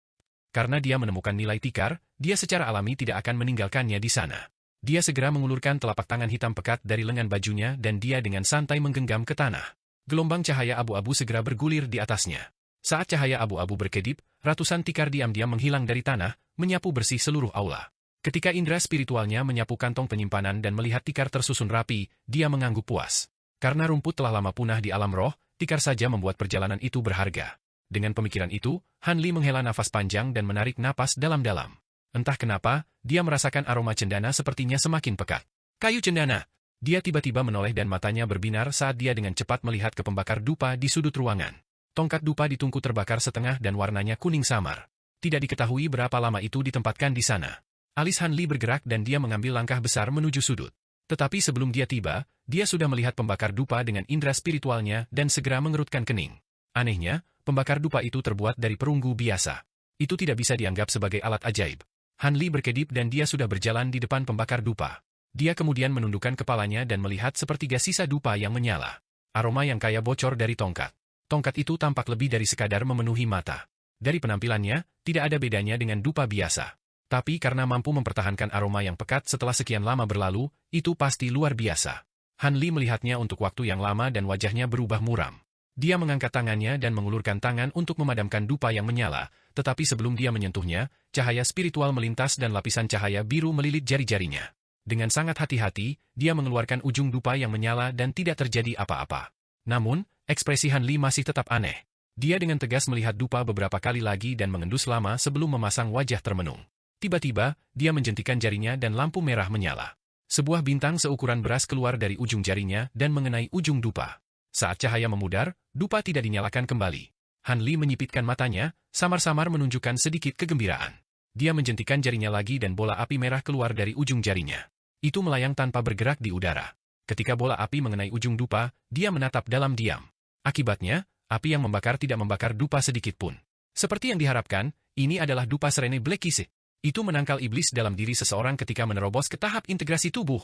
Karena dia menemukan nilai tikar, dia secara alami tidak akan meninggalkannya di sana. Dia segera mengulurkan telapak tangan hitam pekat dari lengan bajunya dan dia dengan santai menggenggam ke tanah. Gelombang cahaya abu-abu segera bergulir di atasnya. Saat cahaya abu-abu berkedip, ratusan tikar diam-diam menghilang dari tanah, menyapu bersih seluruh aula. Ketika indera spiritualnya menyapu kantong penyimpanan dan melihat tikar tersusun rapi, dia mengangguk puas. Karena rumput telah lama punah di alam roh, tikar saja membuat perjalanan itu berharga. Dengan pemikiran itu, Han Li menghela nafas panjang dan menarik napas dalam-dalam. Entah kenapa, dia merasakan aroma cendana sepertinya semakin pekat. Kayu cendana! Dia tiba-tiba menoleh dan matanya berbinar saat dia dengan cepat melihat ke pembakar dupa di sudut ruangan. Tongkat dupa di tungku terbakar setengah dan warnanya kuning samar. Tidak diketahui berapa lama itu ditempatkan di sana. Alis Han Li bergerak dan dia mengambil langkah besar menuju sudut. Tetapi sebelum dia tiba, dia sudah melihat pembakar dupa dengan indera spiritualnya dan segera mengerutkan kening. Anehnya, pembakar dupa itu terbuat dari perunggu biasa. Itu tidak bisa dianggap sebagai alat ajaib. Han Li berkedip dan dia sudah berjalan di depan pembakar dupa. Dia kemudian menundukkan kepalanya dan melihat sepertiga sisa dupa yang menyala. Aroma yang kaya bocor dari tongkat. Tongkat itu tampak lebih dari sekadar memenuhi mata. Dari penampilannya, tidak ada bedanya dengan dupa biasa. Tapi karena mampu mempertahankan aroma yang pekat setelah sekian lama berlalu, itu pasti luar biasa. Han Li melihatnya untuk waktu yang lama dan wajahnya berubah muram. Dia mengangkat tangannya dan mengulurkan tangan untuk memadamkan dupa yang menyala, tetapi sebelum dia menyentuhnya, cahaya spiritual melintas dan lapisan cahaya biru melilit jari-jarinya. Dengan sangat hati-hati, dia mengeluarkan ujung dupa yang menyala dan tidak terjadi apa-apa. Namun, ekspresi Han Li masih tetap aneh. Dia dengan tegas melihat dupa beberapa kali lagi dan mengendus lama sebelum memasang wajah termenung. Tiba-tiba, dia menjentikan jarinya dan lampu merah menyala. Sebuah bintang seukuran beras keluar dari ujung jarinya dan mengenai ujung dupa. Saat cahaya memudar, dupa tidak dinyalakan kembali. Han Li menyipitkan matanya, samar-samar menunjukkan sedikit kegembiraan. Dia menjentikan jarinya lagi dan bola api merah keluar dari ujung jarinya. Itu melayang tanpa bergerak di udara. Ketika bola api mengenai ujung dupa, dia menatap dalam diam. Akibatnya, api yang membakar tidak membakar dupa sedikit pun. Seperti yang diharapkan, ini adalah dupa Serene Blackise. Itu menangkal iblis dalam diri seseorang ketika menerobos ke tahap integrasi tubuh.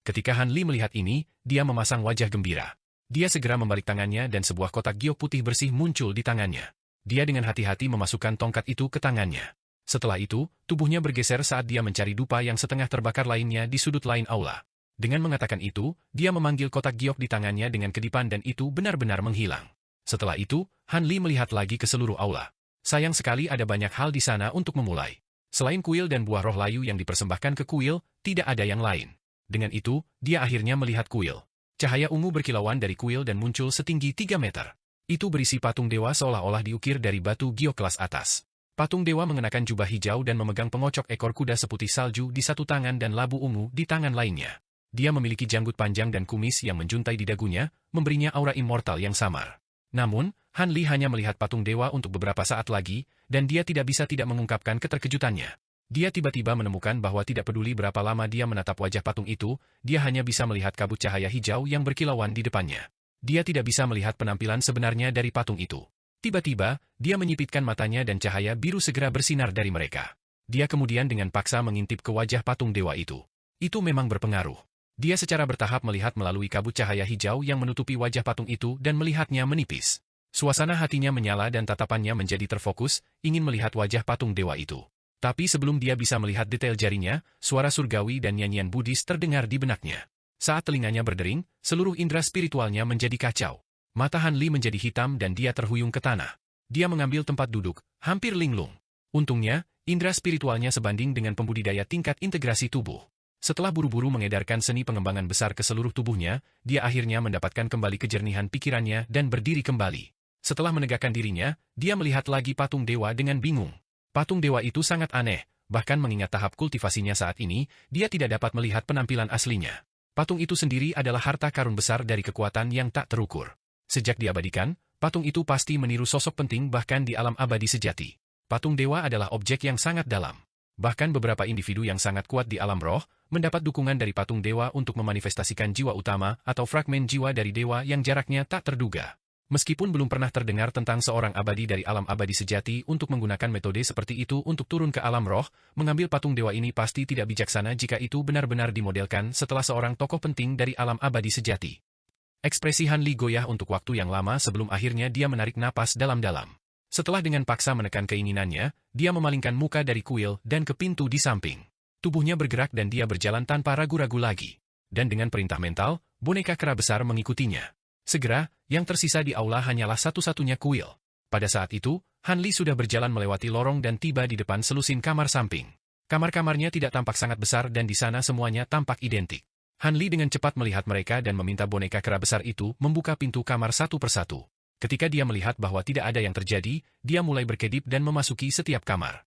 Ketika Han Li melihat ini, dia memasang wajah gembira. Dia segera membalik tangannya dan sebuah kotak giok putih bersih muncul di tangannya. Dia dengan hati-hati memasukkan tongkat itu ke tangannya. Setelah itu, tubuhnya bergeser saat dia mencari dupa yang setengah terbakar lainnya di sudut lain aula. Dengan mengatakan itu, dia memanggil kotak giok di tangannya dengan kedipan dan itu benar-benar menghilang. Setelah itu, Han Li melihat lagi ke seluruh aula. Sayang sekali ada banyak hal di sana untuk memulai. Selain kuil dan buah roh layu yang dipersembahkan ke kuil, tidak ada yang lain. Dengan itu, dia akhirnya melihat kuil. Cahaya ungu berkilauan dari kuil dan muncul setinggi 3 meter. Itu berisi patung dewa seolah-olah diukir dari batu giok kelas atas. Patung dewa mengenakan jubah hijau dan memegang pengocok ekor kuda seputih salju di satu tangan dan labu ungu di tangan lainnya. Dia memiliki janggut panjang dan kumis yang menjuntai di dagunya, memberinya aura immortal yang samar. Namun, Han Li hanya melihat patung dewa untuk beberapa saat lagi, dan dia tidak bisa tidak mengungkapkan keterkejutannya. Dia tiba-tiba menemukan bahwa tidak peduli berapa lama dia menatap wajah patung itu, dia hanya bisa melihat kabut cahaya hijau yang berkilauan di depannya. Dia tidak bisa melihat penampilan sebenarnya dari patung itu. Tiba-tiba, dia menyipitkan matanya dan cahaya biru segera bersinar dari mereka. Dia kemudian dengan paksa mengintip ke wajah patung dewa itu. Itu memang berpengaruh. Dia secara bertahap melihat melalui kabut cahaya hijau yang menutupi wajah patung itu dan melihatnya menipis. Suasana hatinya menyala dan tatapannya menjadi terfokus, ingin melihat wajah patung dewa itu. Tapi sebelum dia bisa melihat detail jarinya, suara surgawi dan nyanyian Buddhis terdengar di benaknya. Saat telinganya berdering, seluruh indera spiritualnya menjadi kacau. Mata Han Li menjadi hitam dan dia terhuyung ke tanah. Dia mengambil tempat duduk, hampir linglung. Untungnya, indera spiritualnya sebanding dengan pembudidaya tingkat integrasi tubuh. Setelah buru-buru mengedarkan seni pengembangan besar ke seluruh tubuhnya, dia akhirnya mendapatkan kembali kejernihan pikirannya dan berdiri kembali. Setelah menegakkan dirinya, dia melihat lagi patung dewa dengan bingung. Patung dewa itu sangat aneh, bahkan mengingat tahap kultivasinya saat ini, dia tidak dapat melihat penampilan aslinya. Patung itu sendiri adalah harta karun besar dari kekuatan yang tak terukur. Sejak diabadikan, patung itu pasti meniru sosok penting bahkan di alam abadi sejati. Patung dewa adalah objek yang sangat dalam. Bahkan beberapa individu yang sangat kuat di alam roh, mendapat dukungan dari patung dewa untuk memanifestasikan jiwa utama atau fragmen jiwa dari dewa yang jaraknya tak terduga. Meskipun belum pernah terdengar tentang seorang abadi dari alam abadi sejati untuk menggunakan metode seperti itu untuk turun ke alam roh, mengambil patung dewa ini pasti tidak bijaksana jika itu benar-benar dimodelkan setelah seorang tokoh penting dari alam abadi sejati. Ekspresi Han Li goyah untuk waktu yang lama sebelum akhirnya dia menarik napas dalam-dalam. Setelah dengan paksa menekan keinginannya, dia memalingkan muka dari kuil dan ke pintu di samping. Tubuhnya bergerak dan dia berjalan tanpa ragu-ragu lagi. Dan dengan perintah mental, boneka kera besar mengikutinya. Segera, yang tersisa di aula hanyalah satu-satunya kuil. Pada saat itu, Han Li sudah berjalan melewati lorong dan tiba di depan selusin kamar samping. Kamar-kamarnya tidak tampak sangat besar dan di sana semuanya tampak identik. Han Li dengan cepat melihat mereka dan meminta boneka kera besar itu membuka pintu kamar satu persatu. Ketika dia melihat bahwa tidak ada yang terjadi, dia mulai berkedip dan memasuki setiap kamar.